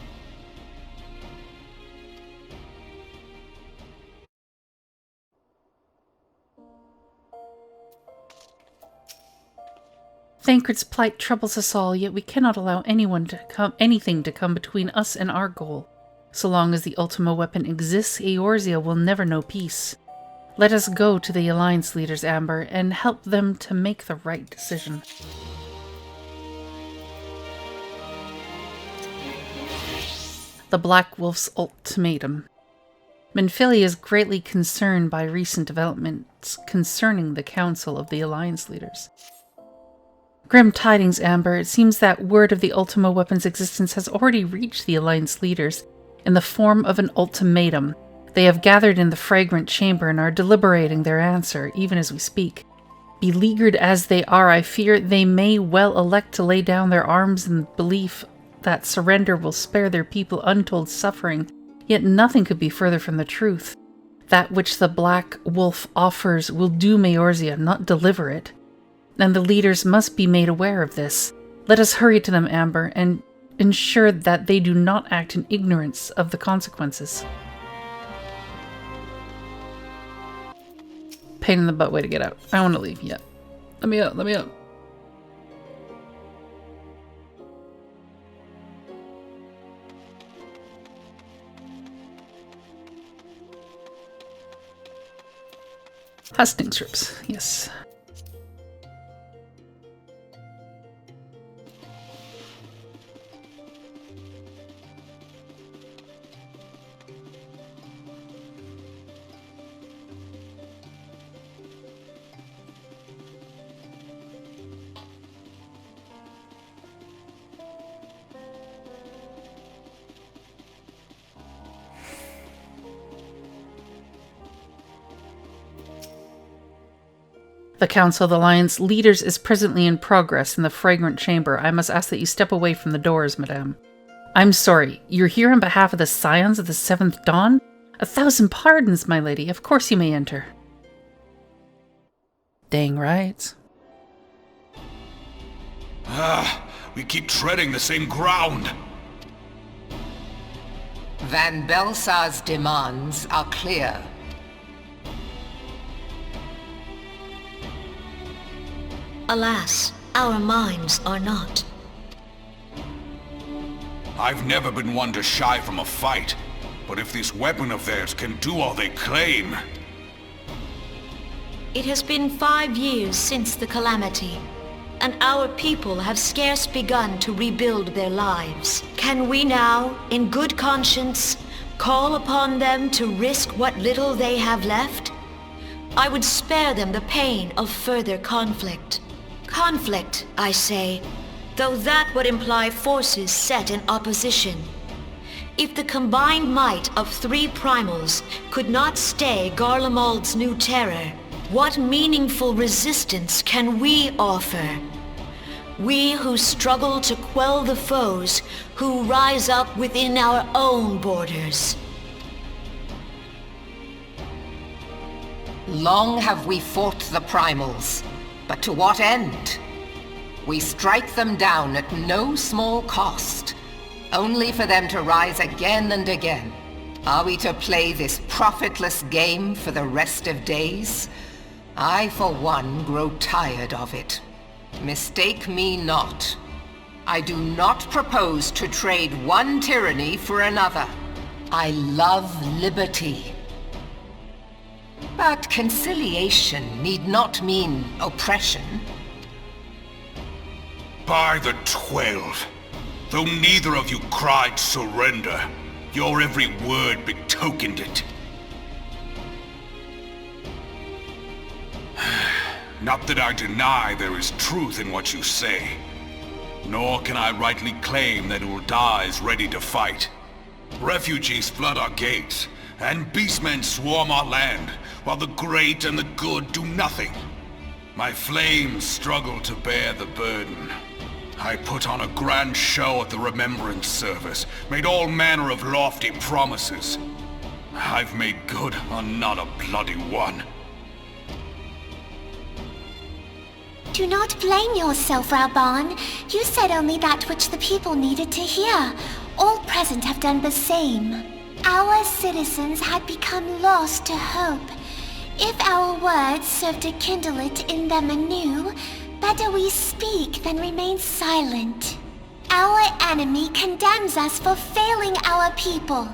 Thancred's plight troubles us all, yet we cannot allow anything to come between us and our goal. So long as the Ultima weapon exists, Eorzea will never know peace. Let us go to the Alliance leaders, Amber, and help them to make the right decision. The Black Wolf's ultimatum. Minfilia is greatly concerned by recent developments concerning the Council of the Alliance leaders. Grim tidings, Amber. It seems that word of the Ultima weapon's existence has already reached the Alliance leaders in the form of an ultimatum. They have gathered in the fragrant chamber and are deliberating their answer, even as we speak. Beleaguered as they are, I fear they may well elect to lay down their arms in the belief that surrender will spare their people untold suffering, yet nothing could be further from the truth. That which the Black Wolf offers will doom Eorzea, not deliver it. And the leaders must be made aware of this. Let us hurry to them, Amber, and ensure that they do not act in ignorance of the consequences. Pain in the butt way to get out. I want to leave yet. Let me out, let me out. Husting strips, yes. The Council of the Alliance leaders is presently in progress in the fragrant chamber. I must ask that you step away from the doors, madame. I'm sorry, you're here on behalf of the Scions of the Seventh Dawn? 1,000 pardons, my lady. Of course you may enter. Dang right. We keep treading the same ground. Van Belsar's demands are clear. Alas, our minds are not. I've never been one to shy from a fight, but if this weapon of theirs can do all they claim... It has been 5 years since the calamity, and our people have scarce begun to rebuild their lives. Can we now, in good conscience, call upon them to risk what little they have left? I would spare them the pain of further conflict. Conflict, I say, though that would imply forces set in opposition. If the combined might of 3 primals could not stay Garlemald's new terror, what meaningful resistance can we offer? We who struggle to quell the foes who rise up within our own borders. Long have we fought the primals, but to what end? We strike them down at no small cost, only for them to rise again and again. Are we to play this profitless game for the rest of days? I, for one, grow tired of it. Mistake me not. I do not propose to trade one tyranny for another. I love liberty. But conciliation need not mean oppression. By the 12, though neither of you cried surrender, your every word betokened it. Not that I deny there is truth in what you say, nor can I rightly claim that Ul'dah ready to fight. Refugees flood our gates, and beastmen swarm our land, while the great and the good do nothing. My flames struggle to bear the burden. I put on a grand show at the Remembrance Service, made all manner of lofty promises. I've made good on not a bloody one. Do not blame yourself, Raban. You said only that which the people needed to hear. All present have done the same. Our citizens had become lost to hope. If our words serve to kindle it in them anew, better we speak than remain silent. Our enemy condemns us for failing our people.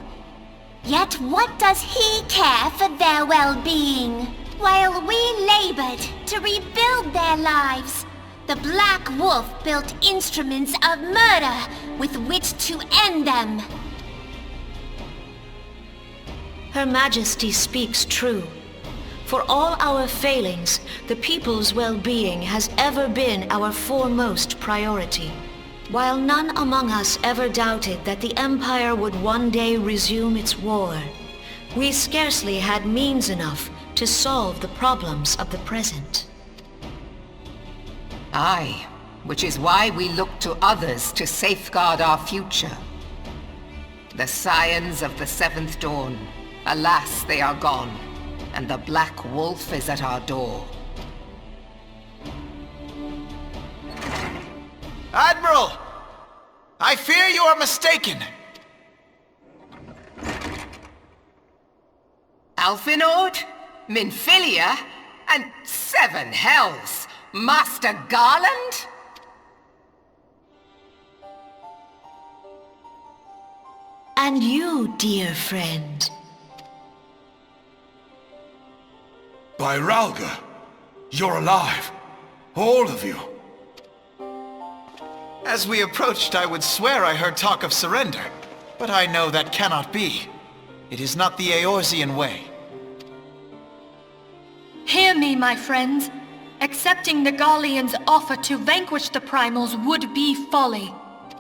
Yet what does he care for their well-being? While we labored to rebuild their lives, the Black Wolf built instruments of murder with which to end them. Her Majesty speaks true. For all our failings, the people's well-being has ever been our foremost priority. While none among us ever doubted that the Empire would one day resume its war, we scarcely had means enough to solve the problems of the present. Aye, which is why we look to others to safeguard our future. The Scions of the Seventh Dawn, alas, they are gone, and the Black Wolf is at our door. Admiral! I fear you are mistaken! Alphinaud, Minfilia, and Seven Hells! Master Garland? And you, dear friend. By Ralga, you're alive. All of you. As we approached, I would swear I heard talk of surrender, but I know that cannot be. It is not the Eorzean way. Hear me, my friends. Accepting the Gallians' offer to vanquish the Primals would be folly.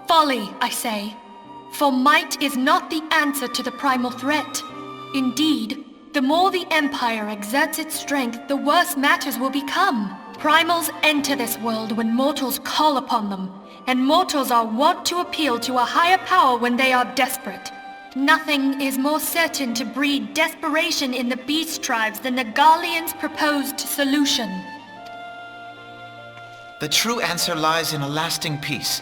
Folly, I say. For might is not the answer to the primal threat. Indeed, the more the Empire exerts its strength, the worse matters will become. Primals enter this world when mortals call upon them, and mortals are wont to appeal to a higher power when they are desperate. Nothing is more certain to breed desperation in the beast tribes than the Gallians' proposed solution. The true answer lies in a lasting peace.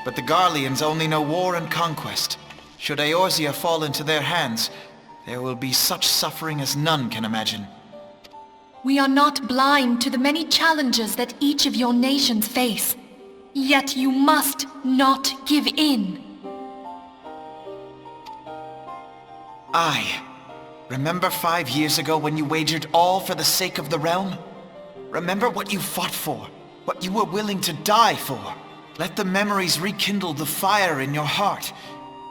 But the Garleans only know war and conquest. Should Eorzea fall into their hands, there will be such suffering as none can imagine. We are not blind to the many challenges that each of your nations face. Yet you must not give in. Aye. Remember 5 years ago when you wagered all for the sake of the realm? Remember what you fought for, what you were willing to die for. Let the memories rekindle the fire in your heart,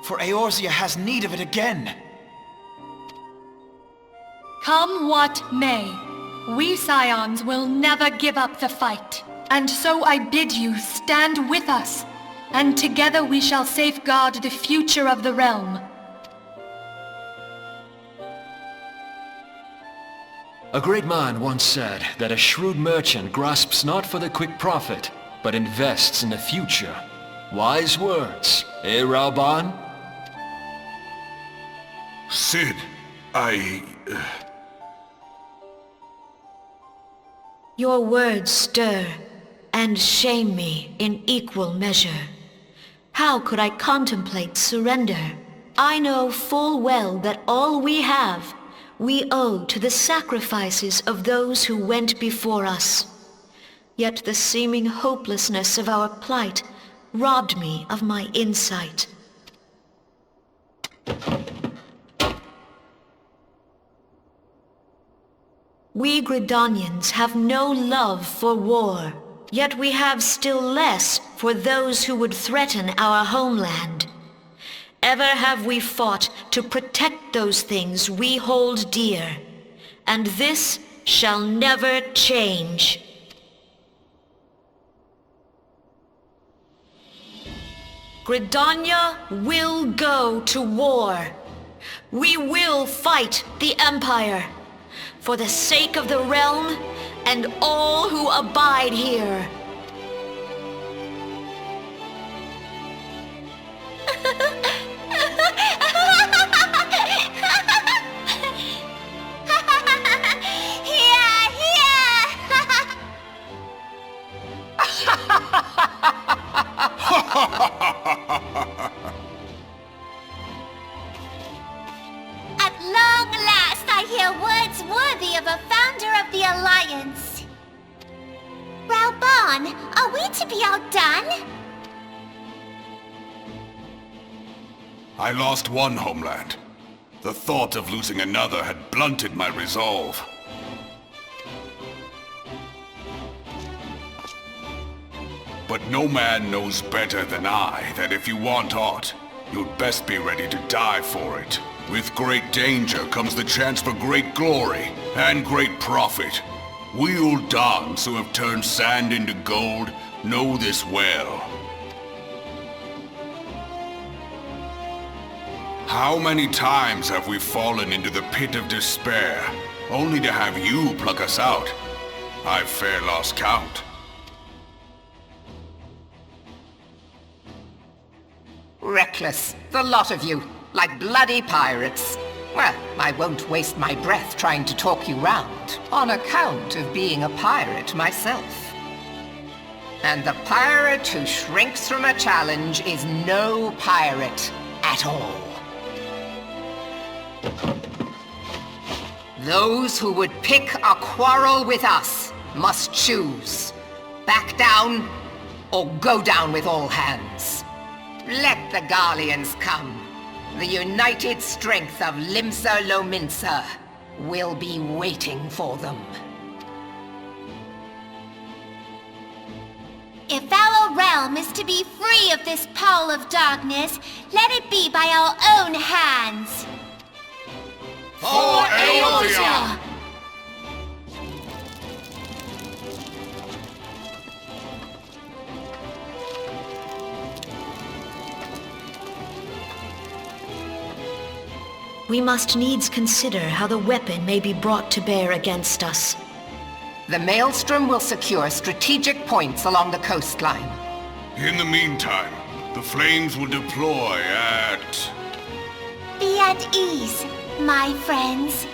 for Eorzea has need of it again. Come what may, we Scions will never give up the fight. And so I bid you stand with us, and together we shall safeguard the future of the realm. A great man once said that a shrewd merchant grasps not for the quick profit, but invests in the future. Wise words, eh, Rauban? Sid, Your words stir and shame me in equal measure. How could I contemplate surrender? I know full well that all we have, we owe to the sacrifices of those who went before us. Yet the seeming hopelessness of our plight robbed me of my insight. We Gridanians have no love for war, yet we have still less for those who would threaten our homeland. Ever have we fought to protect those things we hold dear, and this shall never change. Gridania will go to war. We will fight the Empire, for the sake of the realm and all who abide here. we to be outdone? I lost one homeland. The thought of losing another had blunted my resolve. But no man knows better than I that if you want aught, you'd best be ready to die for it. With great danger comes the chance for great glory and great profit. We Uldans who have turned sand into gold know this well. How many times have we fallen into the pit of despair, only to have you pluck us out? I've fair lost count. Reckless, the lot of you, like bloody pirates. Well, I won't waste my breath trying to talk you round, on account of being a pirate myself. And the pirate who shrinks from a challenge is no pirate at all. Those who would pick a quarrel with us must choose. Back down, or go down with all hands. Let the Garleans come. The united strength of Limsa Lominsa will be waiting for them. If our realm is to be free of this pall of darkness, let it be by our own hands. For Eorzea! We must needs consider how the weapon may be brought to bear against us. The Maelstrom will secure strategic points along the coastline. In the meantime, the flames will deploy at... Be at ease, my friends.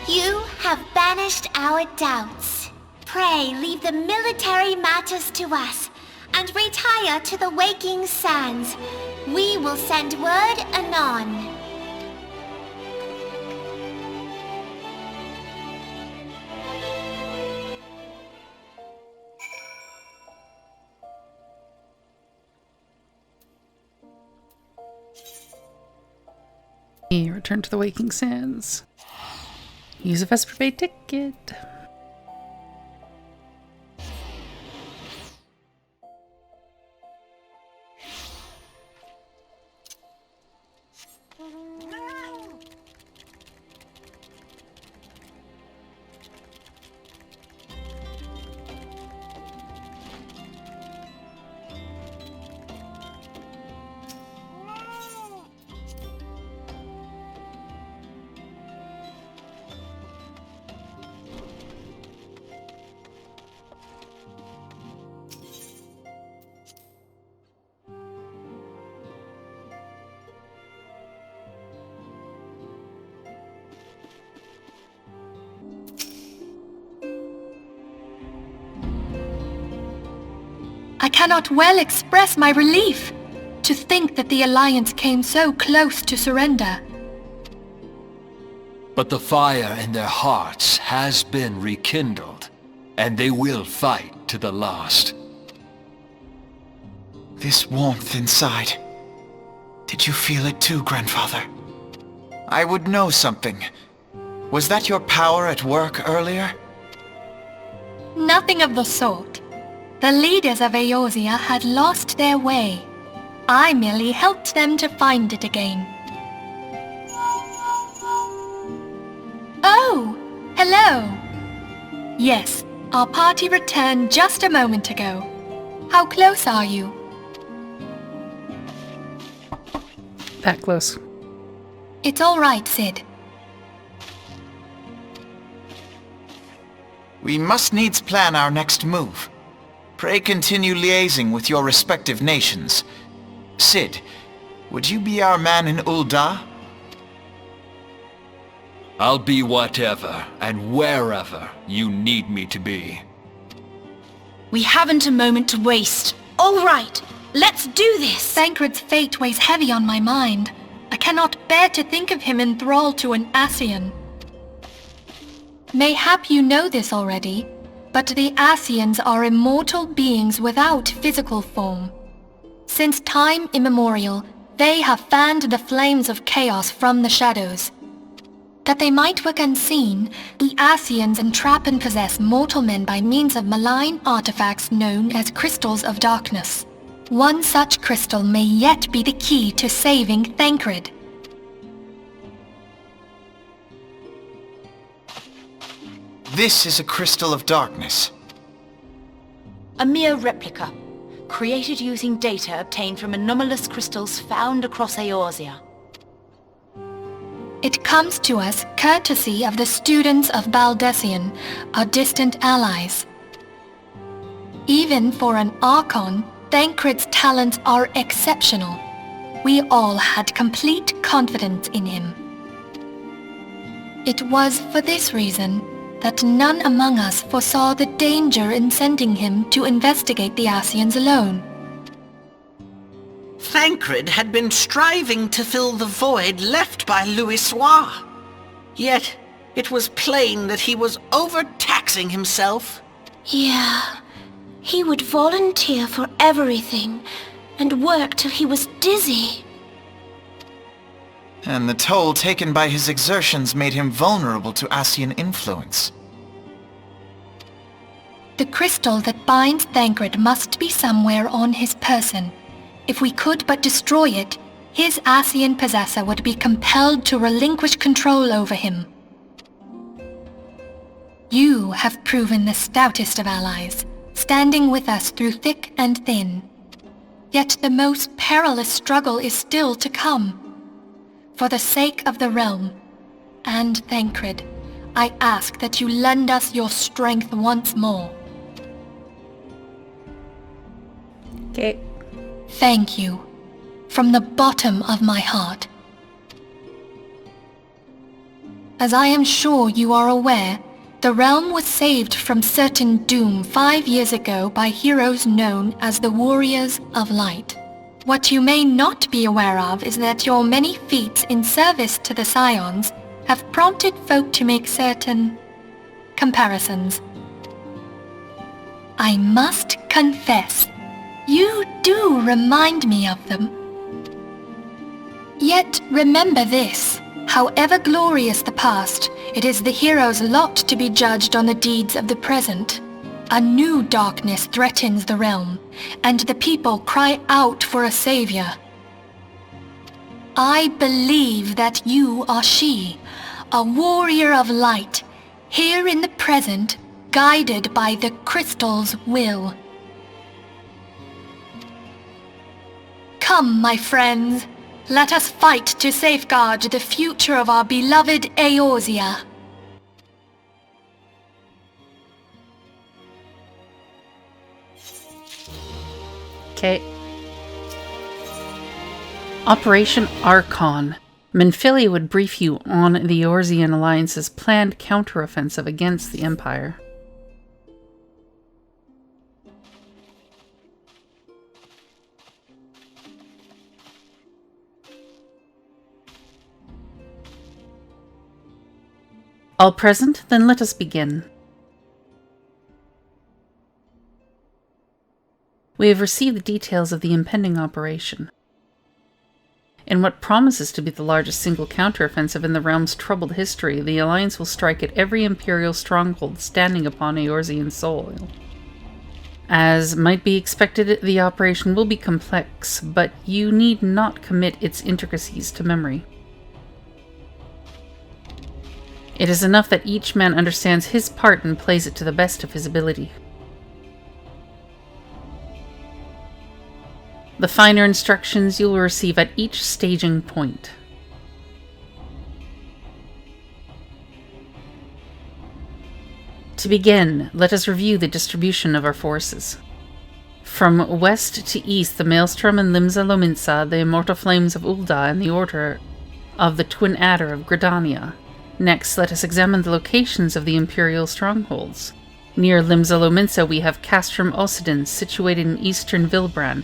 You have banished our doubts. Pray leave the military matters to us, and retire to the waking sands. We will send word anon. Return to the Waking Sands. Use a Vesper Bay ticket. I cannot well express my relief to think that the Alliance came so close to surrender. But the fire in their hearts has been rekindled, and they will fight to the last. This warmth inside. Did you feel it too, Grandfather? I would know something. Was that your power at work earlier? Nothing of the sort. The leaders of Eorzea had lost their way. I merely helped them to find it again. Oh, hello. Yes, our party returned just a moment ago. How close are you? That close. It's all right, Sid. We must needs plan our next move. Pray continue liaising with your respective nations. Sid, would you be our man in Ul'dah? I'll be whatever and wherever you need me to be. We haven't a moment to waste. All right, let's do this! Thancred's fate weighs heavy on my mind. I cannot bear to think of him in thrall to an Ascian. Mayhap you know this already, But the Scions are immortal beings without physical form. Since time immemorial, they have fanned the flames of chaos from the shadows. That they might work unseen, the Scions entrap and possess mortal men by means of malign artifacts known as crystals of darkness. One such crystal may yet be the key to saving Thancred. This is a crystal of darkness. A mere replica, created using data obtained from anomalous crystals found across Eorzea. It comes to us courtesy of the students of Baldessian, our distant allies. Even for an Archon, Thancred's talents are exceptional. We all had complete confidence in him. It was for this reason that none among us foresaw the danger in sending him to investigate the Scions alone. Thancred had been striving to fill the void left by Louisoix. Yet, it was plain that he was overtaxing himself. Yeah, he would volunteer for everything and work till he was dizzy. And the toll taken by his exertions made him vulnerable to Scion influence. The crystal that binds Thancred must be somewhere on his person. If we could but destroy it, his Scion possessor would be compelled to relinquish control over him. You have proven the stoutest of allies, standing with us through thick and thin. Yet the most perilous struggle is still to come. For the sake of the realm, and Thancred, I ask that you lend us your strength once more. Okay. Thank you, from the bottom of my heart. As I am sure you are aware, the realm was saved from certain doom 5 years ago by heroes known as the Warriors of Light. What you may not be aware of is that your many feats in service to the Scions have prompted folk to make certain comparisons. I must confess, you do remind me of them. Yet remember this, however glorious the past, it is the hero's lot to be judged on the deeds of the present. A new darkness threatens the realm, and the people cry out for a savior. I believe that you are she, a warrior of light, here in the present, guided by the crystal's will. Come, my friends, let us fight to safeguard the future of our beloved Eorzea. Okay. Operation Archon. Menphili would brief you on the Eorzean Alliance's planned counteroffensive against the Empire. All present? Then let us begin. We have received the details of the impending operation. In what promises to be the largest single counteroffensive in the realm's troubled history, the Alliance will strike at every Imperial stronghold standing upon Eorzean soil. As might be expected, the operation will be complex, but you need not commit its intricacies to memory. It is enough that each man understands his part and plays it to the best of his ability. The finer instructions you will receive at each staging point. To begin, let us review the distribution of our forces. From west to east, the Maelstrom and Limsa Lominsa, the Immortal Flames of Ul'dah, and the Order of the Twin Adder of Gridania. Next, let us examine the locations of the Imperial strongholds. Near Limsa Lominsa we have Castrum Occidens, situated in eastern Vilbran,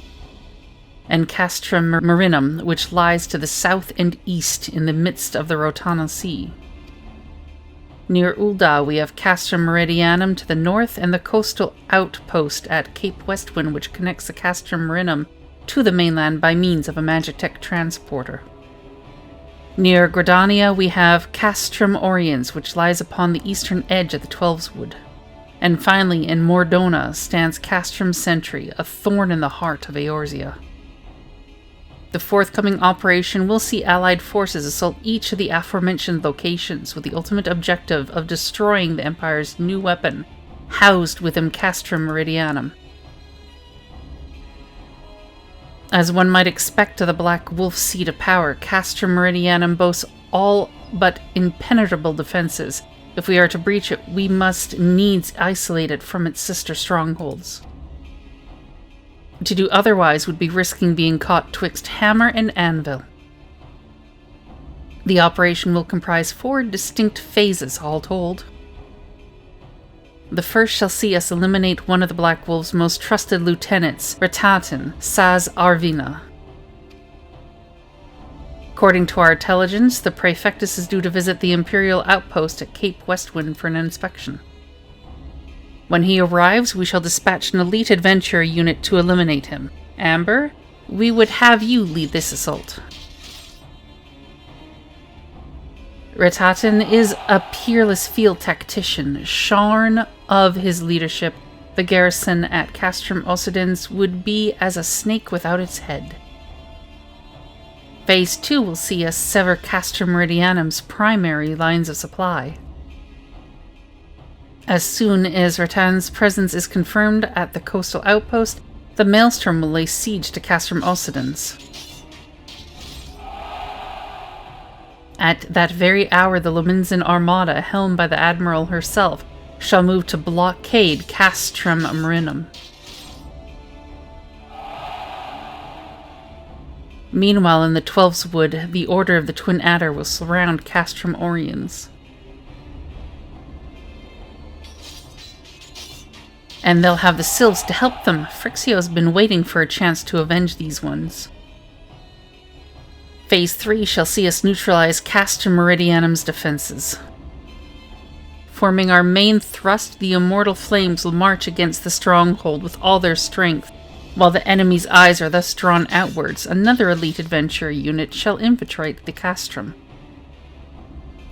and Castrum Meridianum, which lies to the south and east in the midst of the Rotana Sea. Near Ul'dah, we have Castrum Meridianum to the north and the coastal outpost at Cape Westwind, which connects the Castrum Meridianum to the mainland by means of a Magitek transporter. Near Gridania, we have Castrum Oriens, which lies upon the eastern edge of the Twelveswood. And finally, in Mordona stands Castrum Centri, a thorn in the heart of Eorzea. The forthcoming operation will see Allied forces assault each of the aforementioned locations with the ultimate objective of destroying the Empire's new weapon, housed within Castrum Meridianum. As one might expect of the Black Wolf's seat of power, Castrum Meridianum boasts all but impenetrable defenses. If we are to breach it, we must needs isolate it from its sister strongholds. To do otherwise would be risking being caught twixt hammer and anvil. The operation will comprise 4 distinct phases, all told. The first shall see us eliminate one of the Black Wolf's most trusted lieutenants, Rhitahtyn, Saz Arvina. According to our intelligence, the Praefectus is due to visit the Imperial outpost at Cape Westwind for an inspection. When he arrives, we shall dispatch an elite adventurer unit to eliminate him. Amber, we would have you lead this assault. Rhitahtyn is a peerless field tactician. Shorn of his leadership, the garrison at Castrum Occidens would be as a snake without its head. Phase 2 will see us sever Castrum Meridianum's primary lines of supply. As soon as Rhitahtyn's presence is confirmed at the coastal outpost, the Maelstrom will lay siege to Castrum Occidens. At that very hour, the Lominsan Armada, helmed by the Admiral herself, shall move to blockade Castrum Meridianum. Meanwhile, in the Twelveswood, the Order of the Twin Adder will surround Castrum Oriens. And they'll have the Sylphs to help them. Phrixio's been waiting for a chance to avenge these ones. Phase 3 shall see us neutralize Castrum Meridianum's defenses. Forming our main thrust, the Immortal Flames will march against the stronghold with all their strength. While the enemy's eyes are thus drawn outwards, another elite adventurer unit shall infiltrate the Castrum.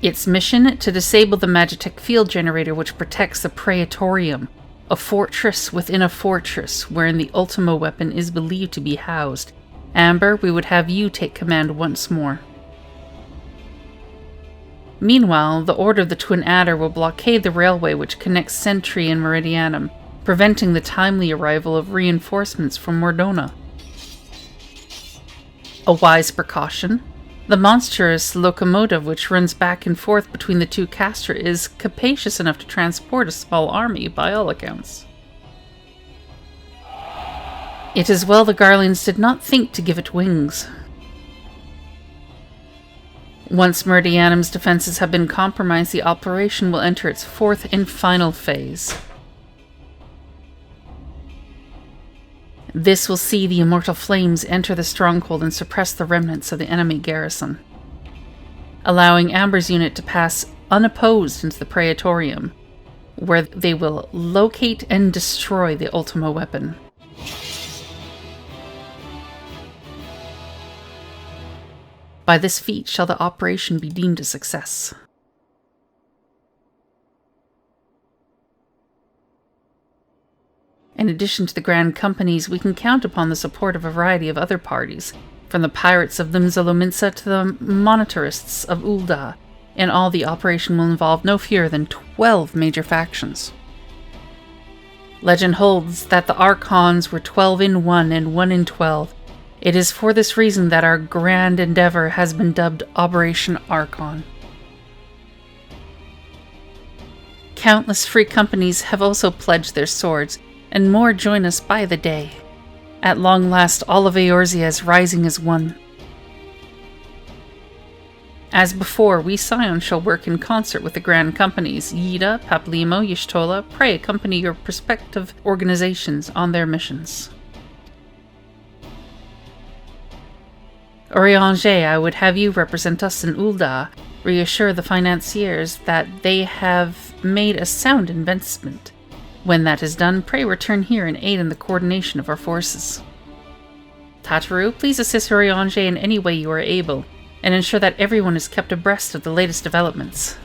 Its mission, to disable the Magitek field generator which protects the Praetorium, a fortress within a fortress wherein the Ultima weapon is believed to be housed. Amber, we would have you take command once more. Meanwhile, the Order of the Twin Adder will blockade the railway which connects Centri and Meridianum, preventing the timely arrival of reinforcements from Mordona. A wise precaution. The monstrous locomotive which runs back and forth between the two castra is capacious enough to transport a small army, by all accounts. It is well the Garleans did not think to give it wings. Once Meridianum's defenses have been compromised, the operation will enter its 4th and final phase. This will see the Immortal Flames enter the stronghold and suppress the remnants of the enemy garrison, allowing Amber's unit to pass unopposed into the Praetorium, where they will locate and destroy the Ultima weapon. By this feat shall the operation be deemed a success. In addition to the Grand Companies, we can count upon the support of a variety of other parties, from the pirates of Limsa to the monetarists of Ul'dah. In all, the operation will involve no fewer than 12 major factions. Legend holds that the Archons were 12 in 1 and 1 in 12. It is for this reason that our grand endeavor has been dubbed Operation Archon. Countless free companies have also pledged their swords, and more join us by the day. At long last, all of Eorzea is rising as one. As before, we Scions shall work in concert with the Grand Companies. Yida, Paplimo, Y'shtola, pray accompany your prospective organizations on their missions. Orianger, I would have you represent us in Ul'dah. Reassure the financiers that they have made a sound investment. When that is done, pray return here and aid in the coordination of our forces. Tataru, please assist Oriange in any way you are able, and ensure that everyone is kept abreast of the latest developments.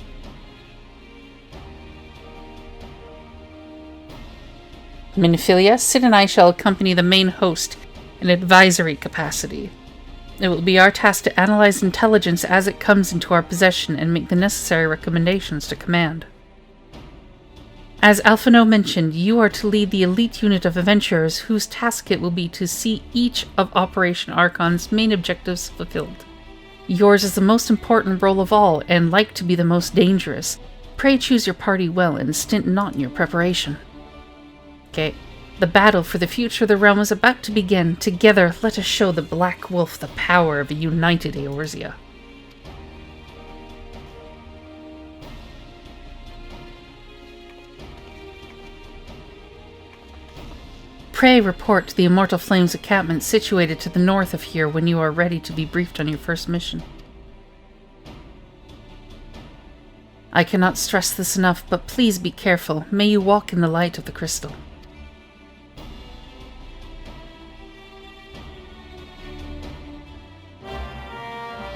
Minfilia, Sid and I shall accompany the main host in advisory capacity. It will be our task to analyze intelligence as it comes into our possession and make the necessary recommendations to command. As Alphino mentioned, you are to lead the elite unit of adventurers whose task it will be to see each of Operation Archon's main objectives fulfilled. Yours is the most important role of all, and like to be the most dangerous. Pray choose your party well and stint not in your preparation. Okay. The battle for the future of the realm is about to begin. Together, let us show the Black Wolf the power of a united Eorzea. Pray report to the Immortal Flames encampment situated to the north of here when you are ready to be briefed on your first mission. I cannot stress this enough, but please be careful. May you walk in the light of the crystal.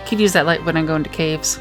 Could use that light when I go into caves.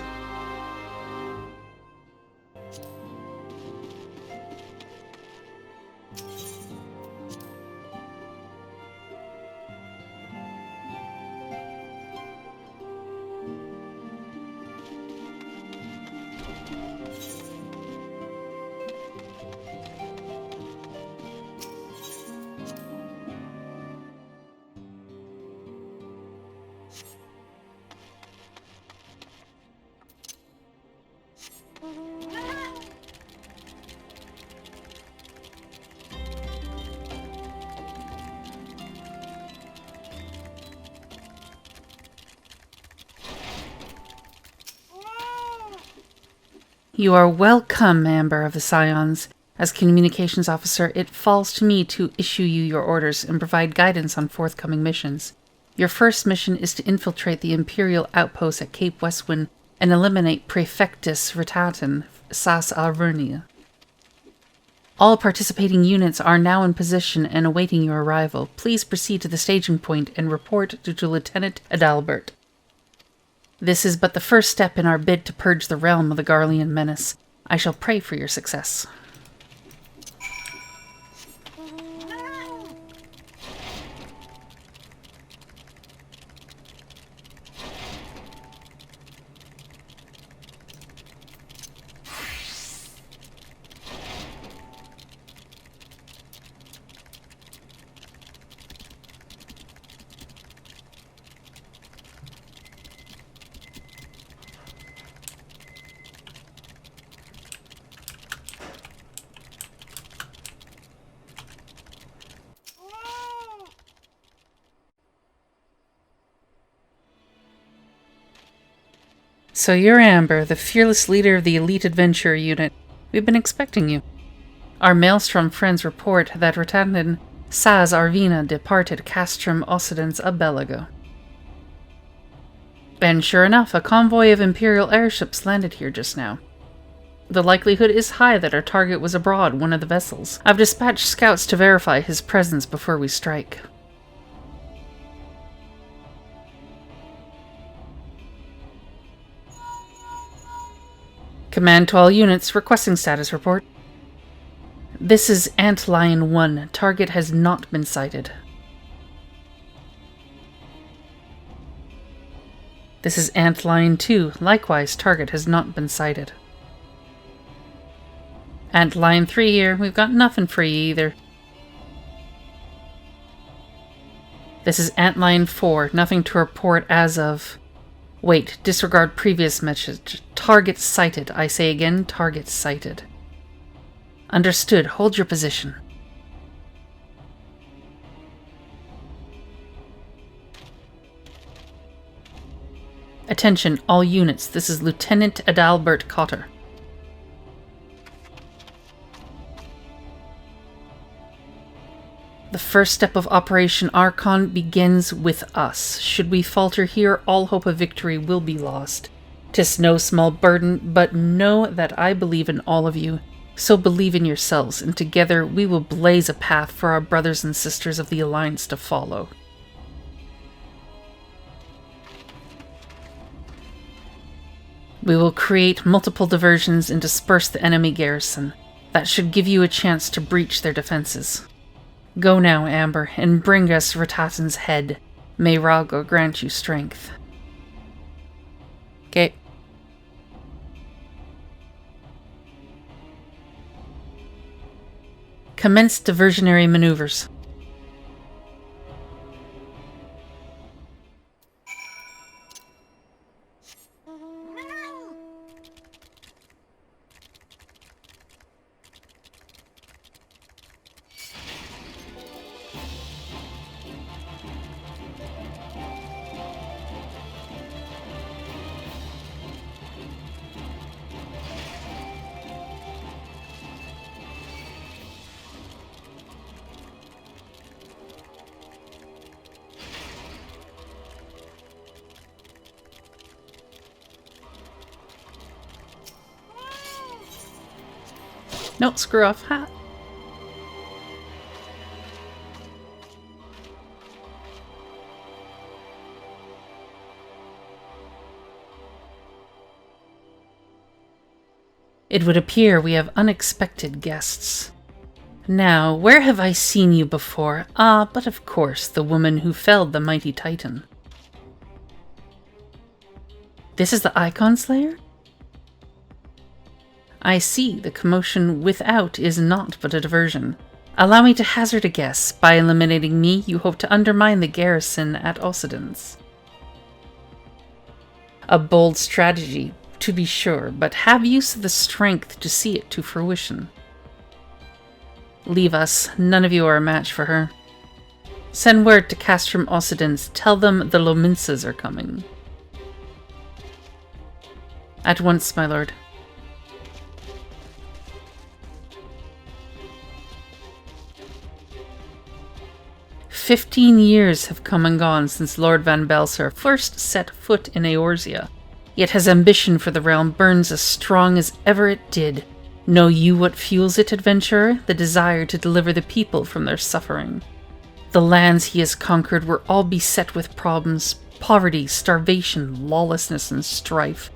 You are welcome, Amber of the Scions. As communications officer, it falls to me to issue you your orders and provide guidance on forthcoming missions. Your first mission is to infiltrate the Imperial outpost at Cape Westwind and eliminate Prefectus Rhitahtyn, Sas Alvernia. All participating units are now in position and awaiting your arrival. Please proceed to the staging point and report to Lieutenant Adalbert. This is but the first step in our bid to purge the realm of the Garlean menace. I shall pray for your success. So you're Amber, the fearless leader of the elite adventurer unit. We've been expecting you. Our Maelstrom friends report that Rhitahtyn Saz Arvina departed Castrum Occidens a bell ago. And sure enough, a convoy of Imperial airships landed here just now. The likelihood is high that our target was abroad, one of the vessels. I've dispatched scouts to verify his presence before we strike. Command to all units, requesting status report. This is Antlion 1. Target has not been sighted. This is Antlion 2. Likewise, target has not been sighted. Antlion 3 here. We've got nothing for you either. This is Antlion 4. Nothing to report as of... Wait, disregard previous message. Target sighted. I say again, target sighted. Understood. Hold your position. Attention, all units. This is Lieutenant Adalbert Cotter. The first step of Operation Archon begins with us. Should we falter here, all hope of victory will be lost. 'Tis no small burden, but know that I believe in all of you. So believe in yourselves, and together we will blaze a path for our brothers and sisters of the Alliance to follow. We will create multiple diversions and disperse the enemy garrison. That should give you a chance to breach their defenses. Go now, Amber, and bring us Rhitahtyn's head. May Raga grant you strength. Okay. Commence diversionary maneuvers. Nope, screw off. Ha. It would appear we have unexpected guests. Now, where have I seen you before? Ah, but of course, the woman who felled the mighty Titan. This is the Icon Slayer? I see, the commotion without is not but a diversion. Allow me to hazard a guess. By eliminating me, you hope to undermine the garrison at Occidens. A bold strategy, to be sure, but have use of the strength to see it to fruition. Leave us. None of you are a match for her. Send word to Castrum Occidens. Tell them the Lominsas are coming. At once, my lord. "15 years have come and gone since Lord Van Belsar first set foot in Eorzea, yet his ambition for the realm burns as strong as ever it did. Know you what fuels it, adventurer? The desire to deliver the people from their suffering. The lands he has conquered were all beset with problems, poverty, starvation, lawlessness, and strife.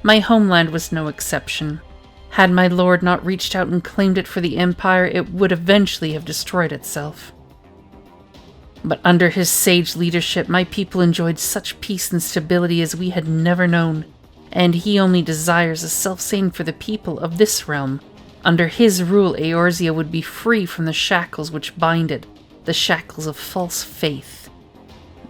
My homeland was no exception. Had my lord not reached out and claimed it for the Empire, it would eventually have destroyed itself. But under his sage leadership, my people enjoyed such peace and stability as we had never known, and he only desires the self-same for the people of this realm. Under his rule, Eorzea would be free from the shackles which bind it, the shackles of false faith.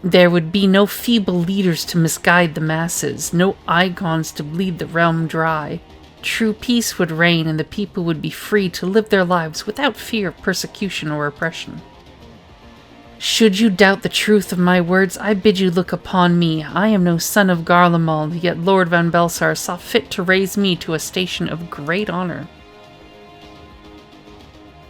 There would be no feeble leaders to misguide the masses, no icons to bleed the realm dry. True peace would reign, and the people would be free to live their lives without fear of persecution or oppression. Should you doubt the truth of my words, I bid you look upon me. I am no son of Garlemald, yet Lord Van Belsar saw fit to raise me to a station of great honor.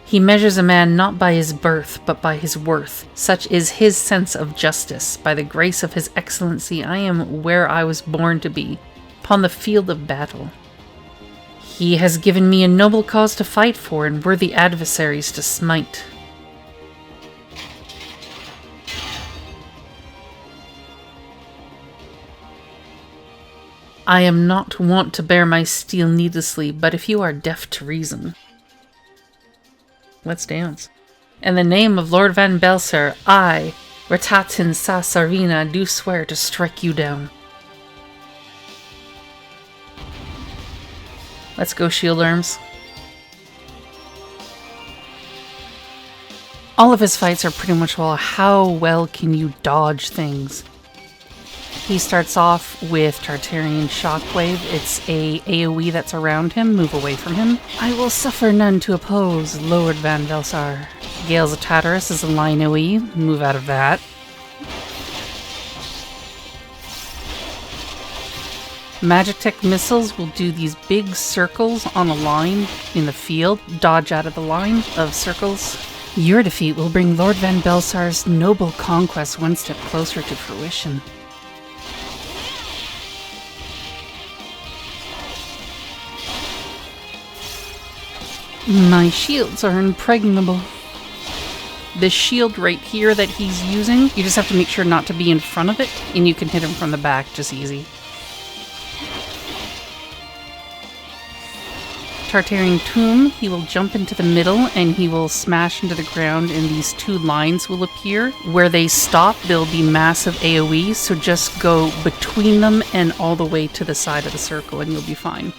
He measures a man not by his birth, but by his worth. Such is his sense of justice. By the grace of his excellency, I am where I was born to be, upon the field of battle. He has given me a noble cause to fight for, and worthy adversaries to smite. I am not wont to bear my steel needlessly, but if you are deaf to reason... Let's dance. In the name of Lord Van Belsar, I, Rhitahtyn sa Sarvina, do swear to strike you down. Let's go, shield arms. All of his fights are pretty much, well, how well can you dodge things? He starts off with Tartarian Shockwave. It's a AoE that's around him. Move away from him. I will suffer none to oppose Lord Van Belsar. Gales of Tartarus is a line AoE. Move out of that. Magitek missiles will do these big circles on a line in the field. Dodge out of the line of circles. Your defeat will bring Lord Van Belsar's noble conquest one step closer to fruition. My shields are impregnable. This shield right here that he's using, you just have to make sure not to be in front of it, and you can hit him from the back just easy. Tartarian Tomb, he will jump into the middle and he will smash into the ground, and these two lines will appear. Where they stop, there'll be massive AoE, so just go between them and all the way to the side of the circle and you'll be fine.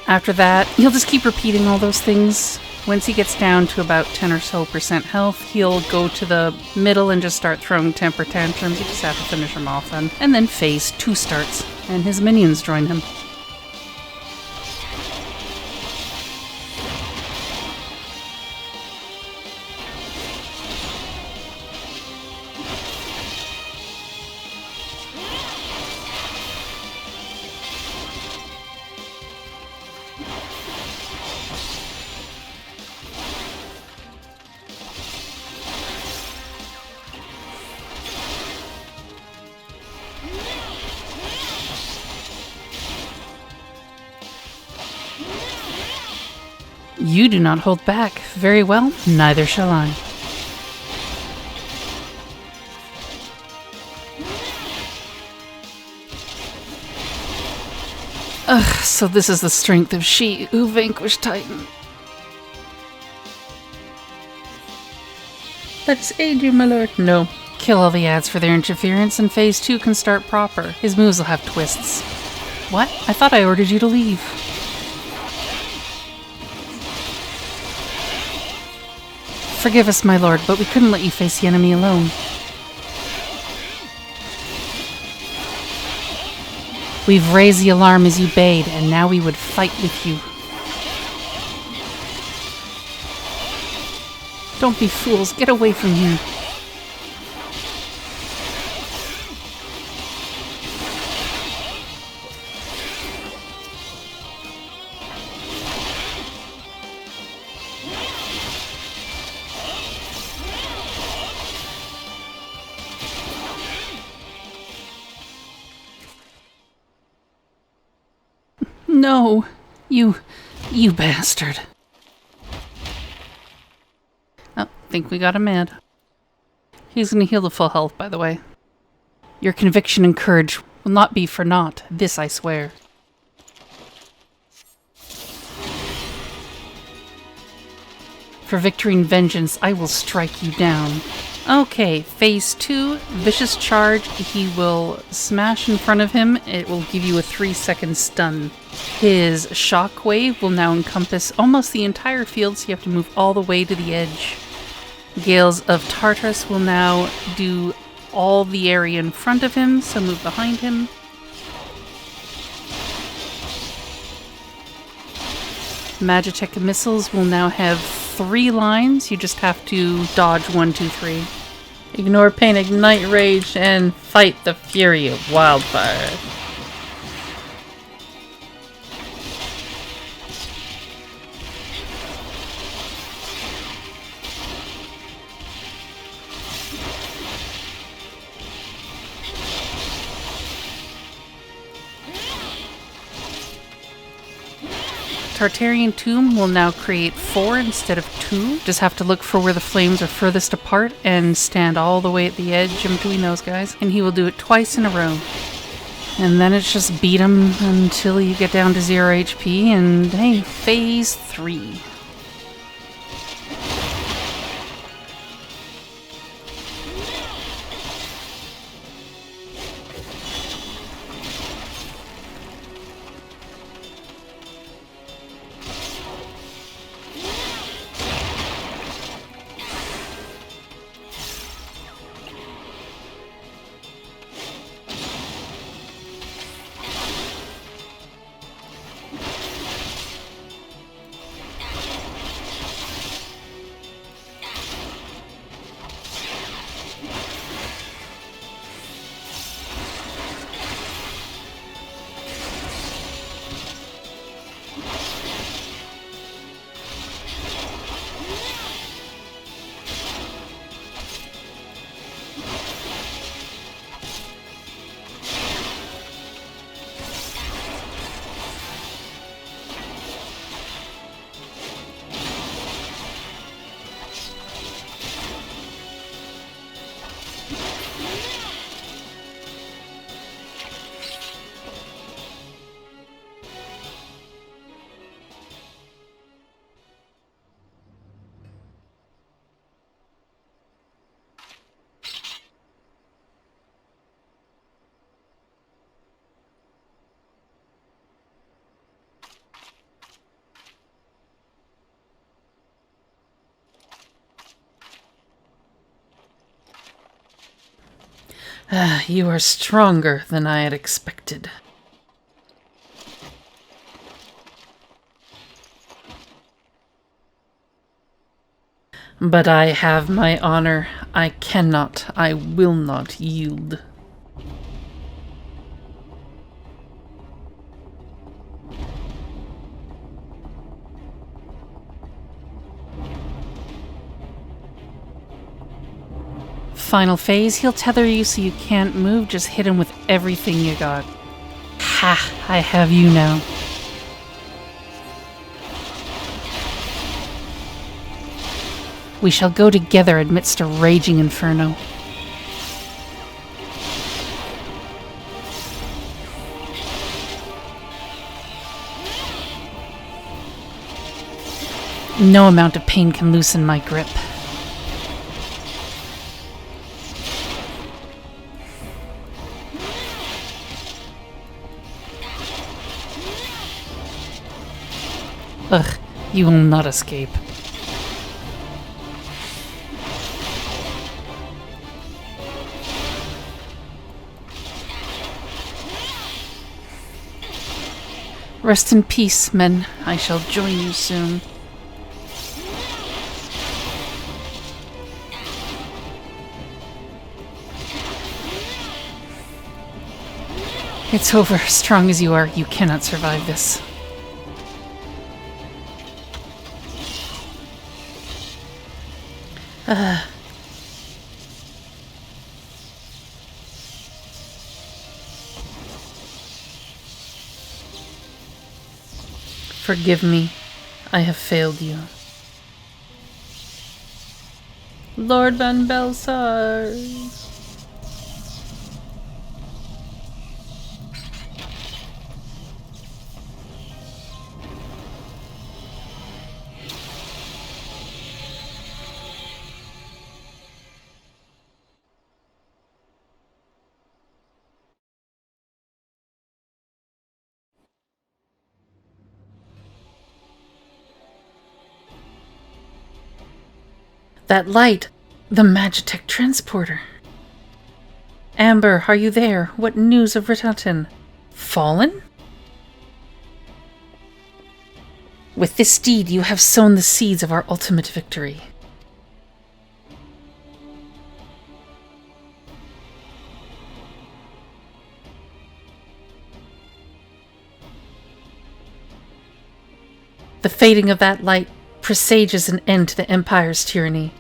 After that, he'll just keep repeating all those things. Once he gets down to about 10 or so % health, he'll go to the middle and just start throwing temper tantrums. You just have to finish him off then. And then phase 2 starts, and his minions join him. You do not hold back. Very well, neither shall I. Ugh, so this is the strength of she who vanquished Titan. Let us aid you, my lord. No. Kill all the ads for their interference, and phase 2 can start proper. His moves will have twists. What? I thought I ordered you to leave. Forgive us, my lord, but we couldn't let you face the enemy alone. We've raised the alarm as you bade, and now we would fight with you. Don't be fools, get away from here. No, you bastard. Oh, think we got him mad. He's gonna heal to full health, by the way. Your conviction and courage will not be for naught, this I swear. For victory and vengeance, I will strike you down. Okay, phase 2, vicious charge. He will smash in front of him. It will give you a 3-second stun. His shockwave will now encompass almost the entire field, so you have to move all the way to the edge. Gales of Tartarus will now do all the area in front of him, so move behind him. Magitek missiles will now have 3 lines. You just have to dodge 1, 2, 3. Ignore pain, ignite rage, and fight the fury of wildfire. Tartarian Tomb will now create 4 instead of 2. Just have to look for where the flames are furthest apart and stand all the way at the edge in between those guys. And he will do it twice in a row. And then it's just beat him until you get down to 0 HP, and hey, phase 3. You are stronger than I had expected. But I have my honor. I will not yield. Final phase, he'll tether you so you can't move. Just hit him with everything you got. Ha! I have you now. We shall go together amidst a raging inferno. No amount of pain can loosen my grip. Ugh, you will not escape. Rest in peace, men. I shall join you soon. It's over. Strong as you are, you cannot survive this. Forgive me. I have failed you. Lord Van Belsar. That light! The Magitek transporter! Amber, are you there? What news of Rhitahtyn? Fallen? With this deed, you have sown the seeds of our ultimate victory. The fading of that light presages an end to the Empire's tyranny.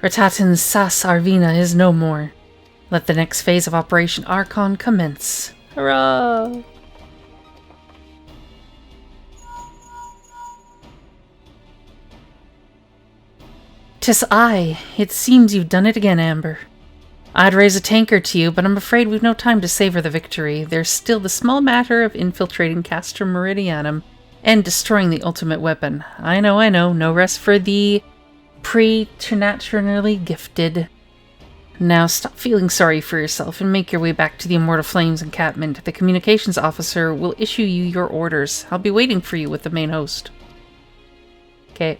Rhitahtyn's Sas Arvina is no more. Let the next phase of Operation Archon commence. Hurrah! "'Tis I. It seems you've done it again, Amber. I'd raise a tanker to you, but I'm afraid we've no time to savor the victory. There's still the small matter of infiltrating Castrum Meridianum and destroying the ultimate weapon. I know, no rest for the preternaturally gifted. Now stop feeling sorry for yourself and make your way back to the Immortal Flames encampment. The communications officer will issue you your orders. I'll be waiting for you with the main host." Okay.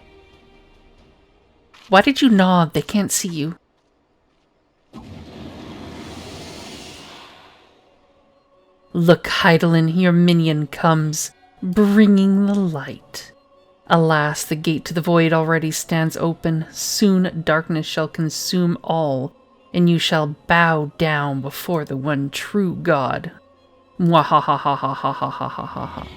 Why did you nod? They can't see you. Look, Rhitahtyn, your minion comes, bringing the light. Alas, the gate to the void already stands open. Soon darkness shall consume all, and you shall bow down before the one true God. Mwahahahahahahahaha.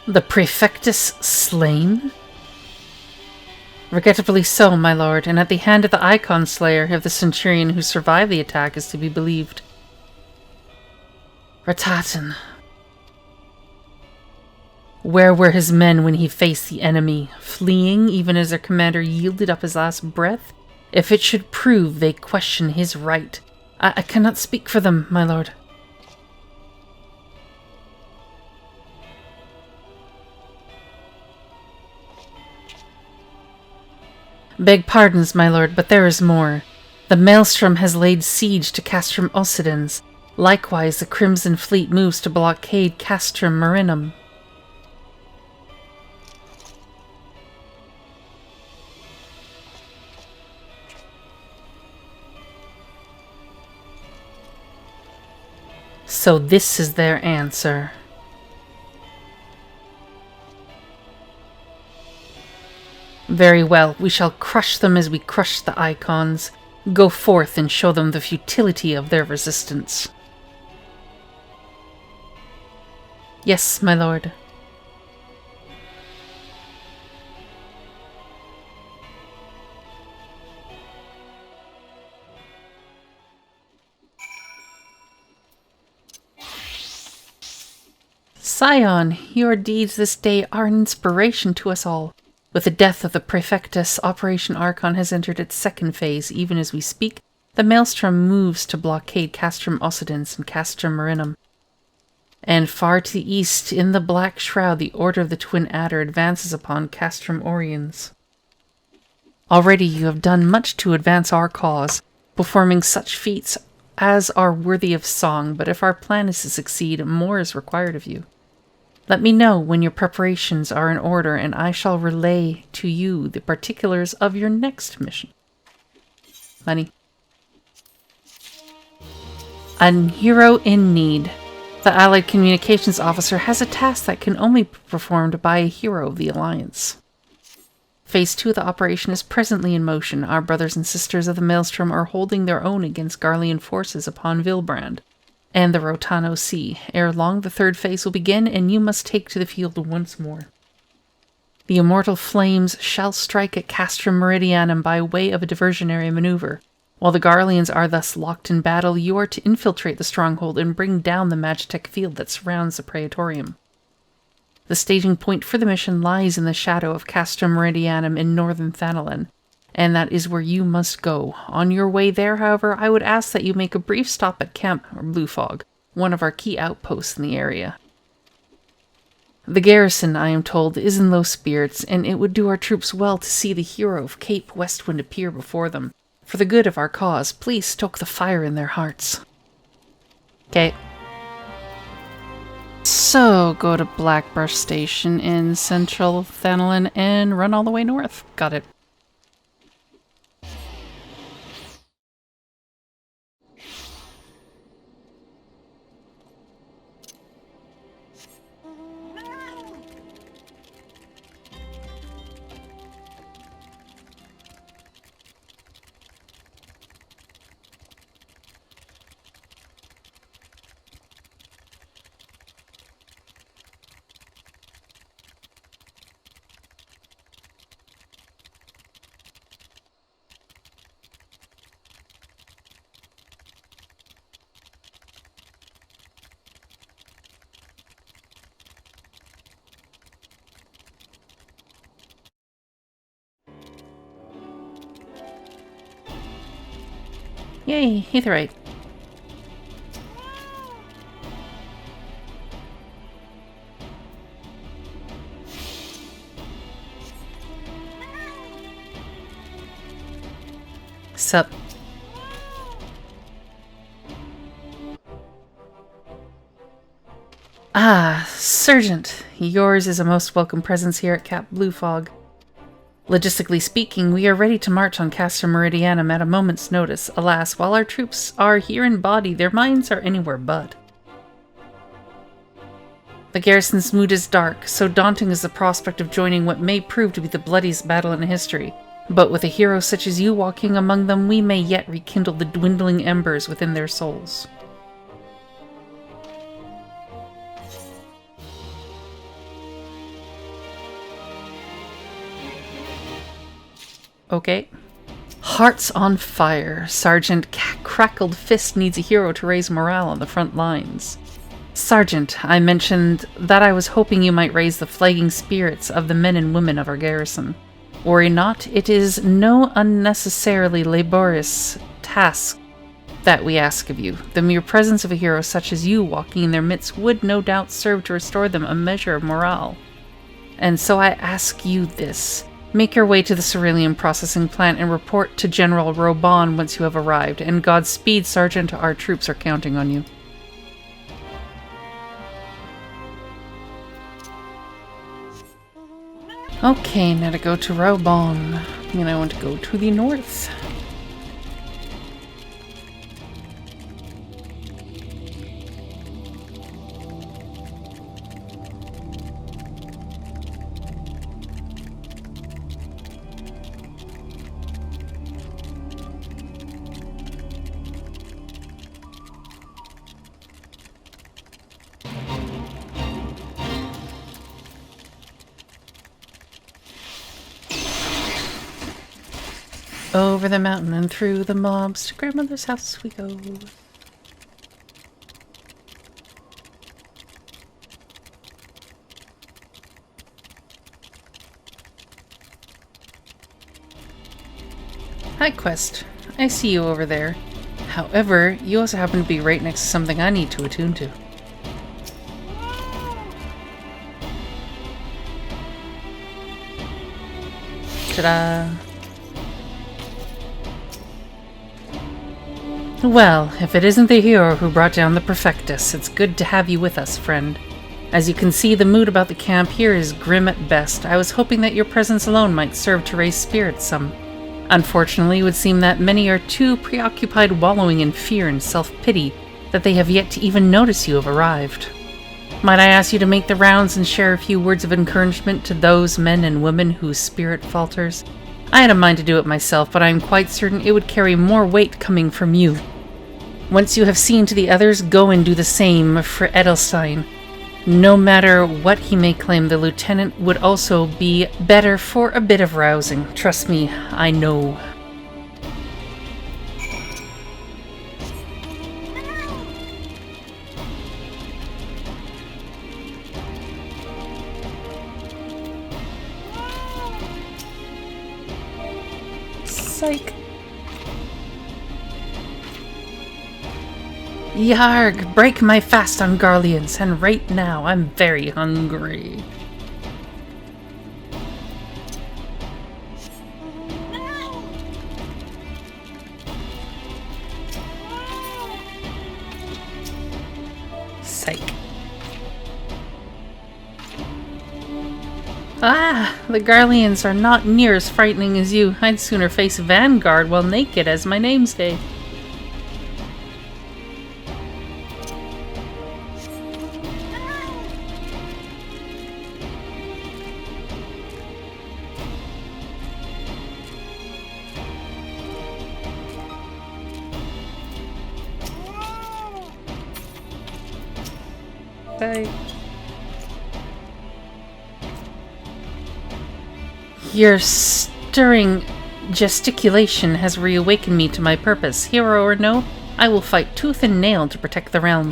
The Prefectus slain? Regrettably so, my lord, and at the hand of the Icon Slayer, if the Centurion who survived the attack is to be believed. Rhitahtyn. Where were his men when he faced the enemy? Fleeing, even as their commander yielded up his last breath? If it should prove they question his right. I cannot speak for them, my lord. Beg pardons, my lord, but there is more. The Maelstrom has laid siege to Castrum Occidens. Likewise, the Crimson Fleet moves to blockade Castrum Meridianum. So this is their answer. Very well, we shall crush them as we crush the Icons. Go forth and show them the futility of their resistance. Yes, my lord. Scion, your deeds this day are an inspiration to us all. With the death of the Prefectus, Operation Archon has entered its second phase. Even as we speak, the Maelstrom moves to blockade Castrum Occidens and Castrum Meridianum. And far to the east, in the Black Shroud, the Order of the Twin Adder advances upon Castrum Oriens. Already you have done much to advance our cause, performing such feats as are worthy of song, but if our plan is to succeed, more is required of you. Let me know when your preparations are in order, and I shall relay to you the particulars of your next mission. Money. A hero in need. The Allied Communications Officer has a task that can only be performed by a hero of the Alliance. Phase 2 of the operation is presently in motion. Our brothers and sisters of the Maelstrom are holding their own against Garlean forces upon Vilbrand and the Rotano Sea. Ere long, the third phase will begin, and you must take to the field once more. The immortal flames shall strike at Castrum Meridianum by way of a diversionary maneuver. While the Garleans are thus locked in battle, you are to infiltrate the stronghold and bring down the Magitek field that surrounds the Praetorium. The staging point for the mission lies in the shadow of Castrum Meridianum in northern Thanalan, and that is where you must go. On your way there, however, I would ask that you make a brief stop at Camp Blue Fog, one of our key outposts in the area. The garrison, I am told, is in low spirits, and it would do our troops well to see the hero of Cape Westwind appear before them. For the good of our cause, please stoke the fire in their hearts. Okay. So, go to Blackbrush Station in central Thanalan and run all the way north. Got it. Yay, Aetheryte. Sup? Ah, Sergeant. Yours is a most welcome presence here at Cap Blue Fog. Logistically speaking, we are ready to march on Castrum Meridianum at a moment's notice. Alas, while our troops are here in body, their minds are anywhere but. The garrison's mood is dark, so daunting is the prospect of joining what may prove to be the bloodiest battle in history. But with a hero such as you walking among them, we may yet rekindle the dwindling embers within their souls. Okay. Hearts on fire. Sergeant Crackled Fist needs a hero to raise morale on the front lines. Sergeant, I mentioned that I was hoping you might raise the flagging spirits of the men and women of our garrison. Worry not, it is no unnecessarily laborious task that we ask of you. The mere presence of a hero such as you walking in their midst would no doubt serve to restore them a measure of morale. And so I ask you this. Make your way to the cerulean processing plant and report to General Robon once you have arrived, and Godspeed, Sergeant. Our troops are counting on you. Okay, now to go to Robon. And I want to go to the north. Over the mountain and through the mobs to grandmother's house we go. Hi, Quest. I see you over there. However, you also happen to be right next to something I need to attune to. Ta-da! Well, if it isn't the hero who brought down the Perfectus, it's good to have you with us, friend. As you can see, the mood about the camp here is grim at best. I was hoping that your presence alone might serve to raise spirits some. Unfortunately, it would seem that many are too preoccupied wallowing in fear and self-pity that they have yet to even notice you have arrived. Might I ask you to make the rounds and share a few words of encouragement to those men and women whose spirit falters? I had a mind to do it myself, but I am quite certain it would carry more weight coming from you. Once you have seen to the others, go and do the same for Edelstein. No matter what he may claim, the lieutenant would also be better for a bit of rousing. Trust me, I know. Psych. Yarg, break my fast on Garleans, and right now I'm very hungry. Psych. Ah, the Garleans are not near as frightening as you. I'd sooner face Vanguard while naked as my namesake. Your stirring gesticulation has reawakened me to my purpose. Hero or no, I will fight tooth and nail to protect the realm.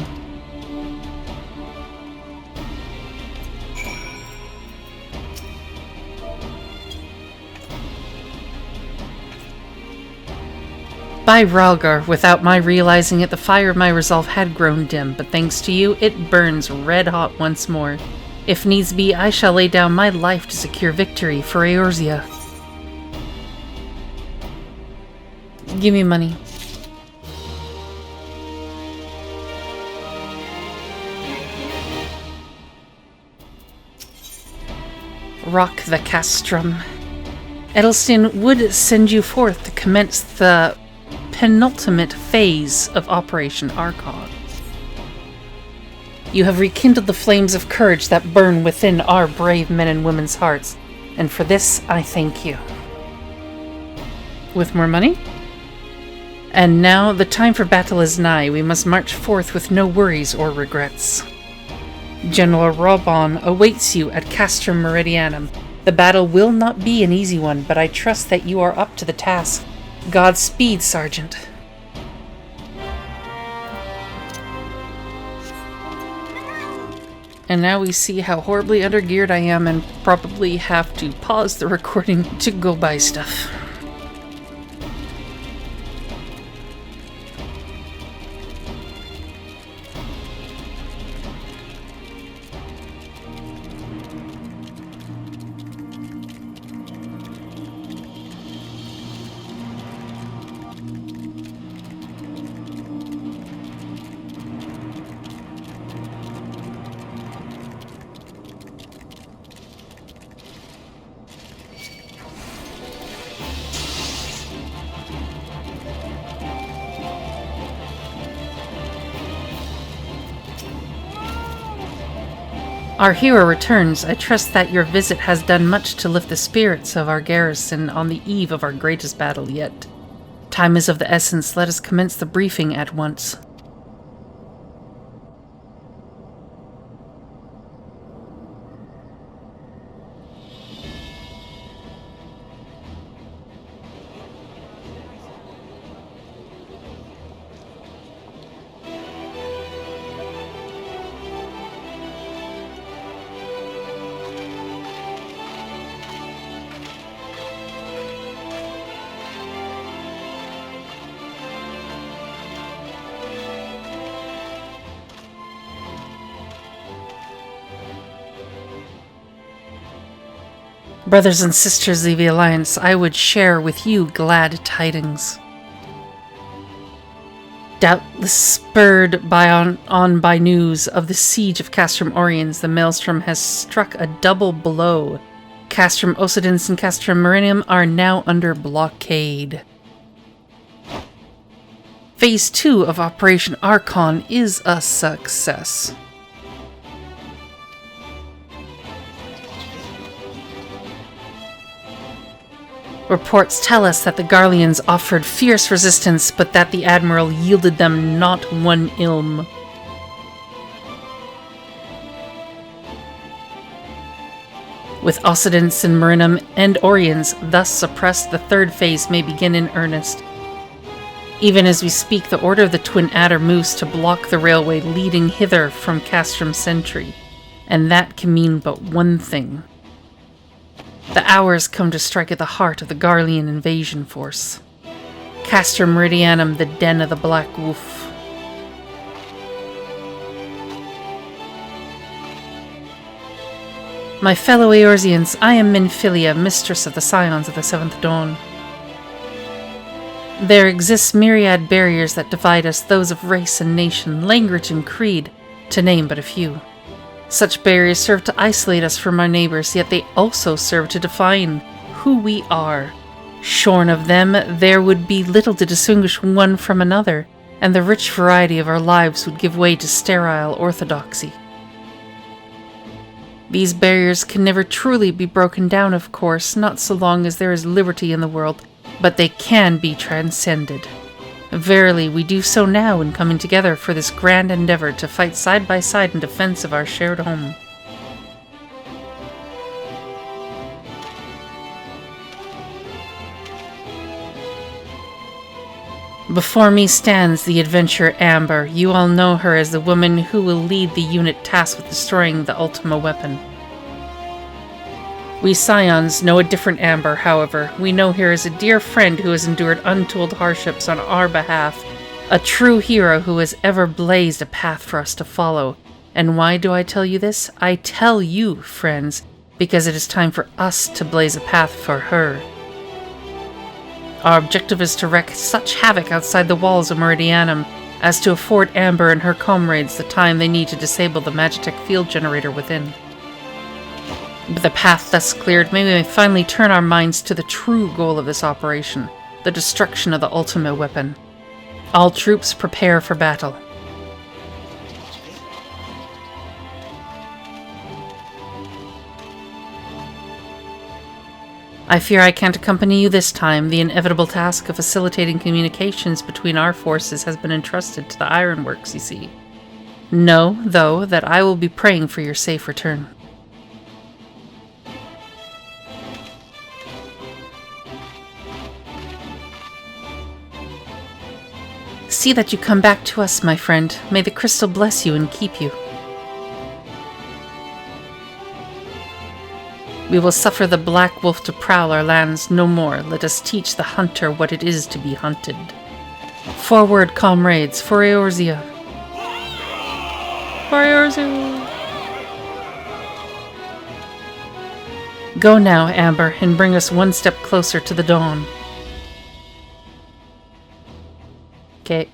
By Rhalgar, without my realizing it, the fire of my resolve had grown dim, but thanks to you, it burns red hot once more. If needs be, I shall lay down my life to secure victory for Eorzea. Give me money. Rock the Castrum. Edelstein would send you forth to commence the penultimate phase of Operation Archon. You have rekindled the flames of courage that burn within our brave men and women's hearts, and for this I thank you. With more money? And now the time for battle is nigh. We must march forth with no worries or regrets. General Robon awaits you at Castrum Meridianum. The battle will not be an easy one, but I trust that you are up to the task. Godspeed, Sergeant. And now we see how horribly undergeared I am and probably have to pause the recording to go buy stuff. Our hero returns. I trust that your visit has done much to lift the spirits of our garrison on the eve of our greatest battle yet. Time is of the essence. Let us commence the briefing at once. Brothers and sisters of the Alliance, I would share with you glad tidings. Doubtless spurred by news of the siege of Castrum Oriens, the Maelstrom has struck a double blow. Castrum Occidens and Castrum Meridianum are now under blockade. Phase 2 of Operation Archon is a success. Reports tell us that the Garleans offered fierce resistance, but that the Admiral yielded them not one ilm. With Occidents and Meridianum and Oriens thus suppressed, the third phase may begin in earnest. Even as we speak, the Order of the Twin Adder moves to block the railway leading hither from Castrum Centri, and that can mean but one thing. The hours come to strike at the heart of the Garlean invasion force. Castrum Meridianum, the den of the Black Wolf. My fellow Eorzeans, I am Minfilia, mistress of the Scions of the Seventh Dawn. There exist myriad barriers that divide us, those of race and nation, language and creed, to name but a few. Such barriers serve to isolate us from our neighbors, yet they also serve to define who we are. Shorn of them, there would be little to distinguish one from another, and the rich variety of our lives would give way to sterile orthodoxy. These barriers can never truly be broken down, of course, not so long as there is liberty in the world, but they can be transcended. Verily, we do so now in coming together for this grand endeavor to fight side by side in defense of our shared home. Before me stands the adventurer Amber. You all know her as the woman who will lead the unit tasked with destroying the Ultima weapon. We Scions know a different Amber, however. We know her as a dear friend who has endured untold hardships on our behalf, a true hero who has ever blazed a path for us to follow. And why do I tell you this? I tell you, friends, because it is time for us to blaze a path for her. Our objective is to wreak such havoc outside the walls of Meridianum as to afford Amber and her comrades the time they need to disable the Magitek field generator within. With the path thus cleared, maybe we may finally turn our minds to the true goal of this operation, the destruction of the Ultima weapon. All troops prepare for battle. I fear I can't accompany you this time. The inevitable task of facilitating communications between our forces has been entrusted to the Ironworks, you see. Know, though, that I will be praying for your safe return. See that you come back to us, my friend. May the crystal bless you and keep you. We will suffer the Black Wolf to prowl our lands no more. Let us teach the hunter what it is to be hunted. Forward, comrades, for Eorzea. For Eorzea. Go now, Amber, and bring us one step closer to the dawn. Okay.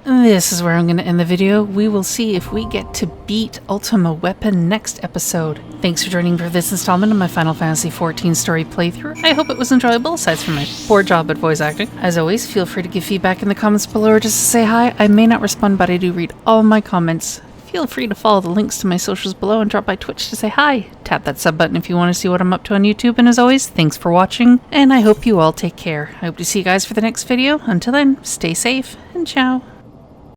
This is where I'm going to end the video. We will see if we get to beat Ultima Weapon next episode. Thanks for joining me for this installment of my Final Fantasy XIV story playthrough. I hope it was enjoyable, aside from my poor job at voice acting. As always, feel free to give feedback in the comments below or just to say hi. I may not respond, but I do read all my comments. Feel free to follow the links to my socials below and drop by Twitch to say hi. Tap that sub button if you want to see what I'm up to on YouTube, and as always, thanks for watching, and I hope you all take care. I hope to see you guys for the next video. Until then, stay safe, and ciao.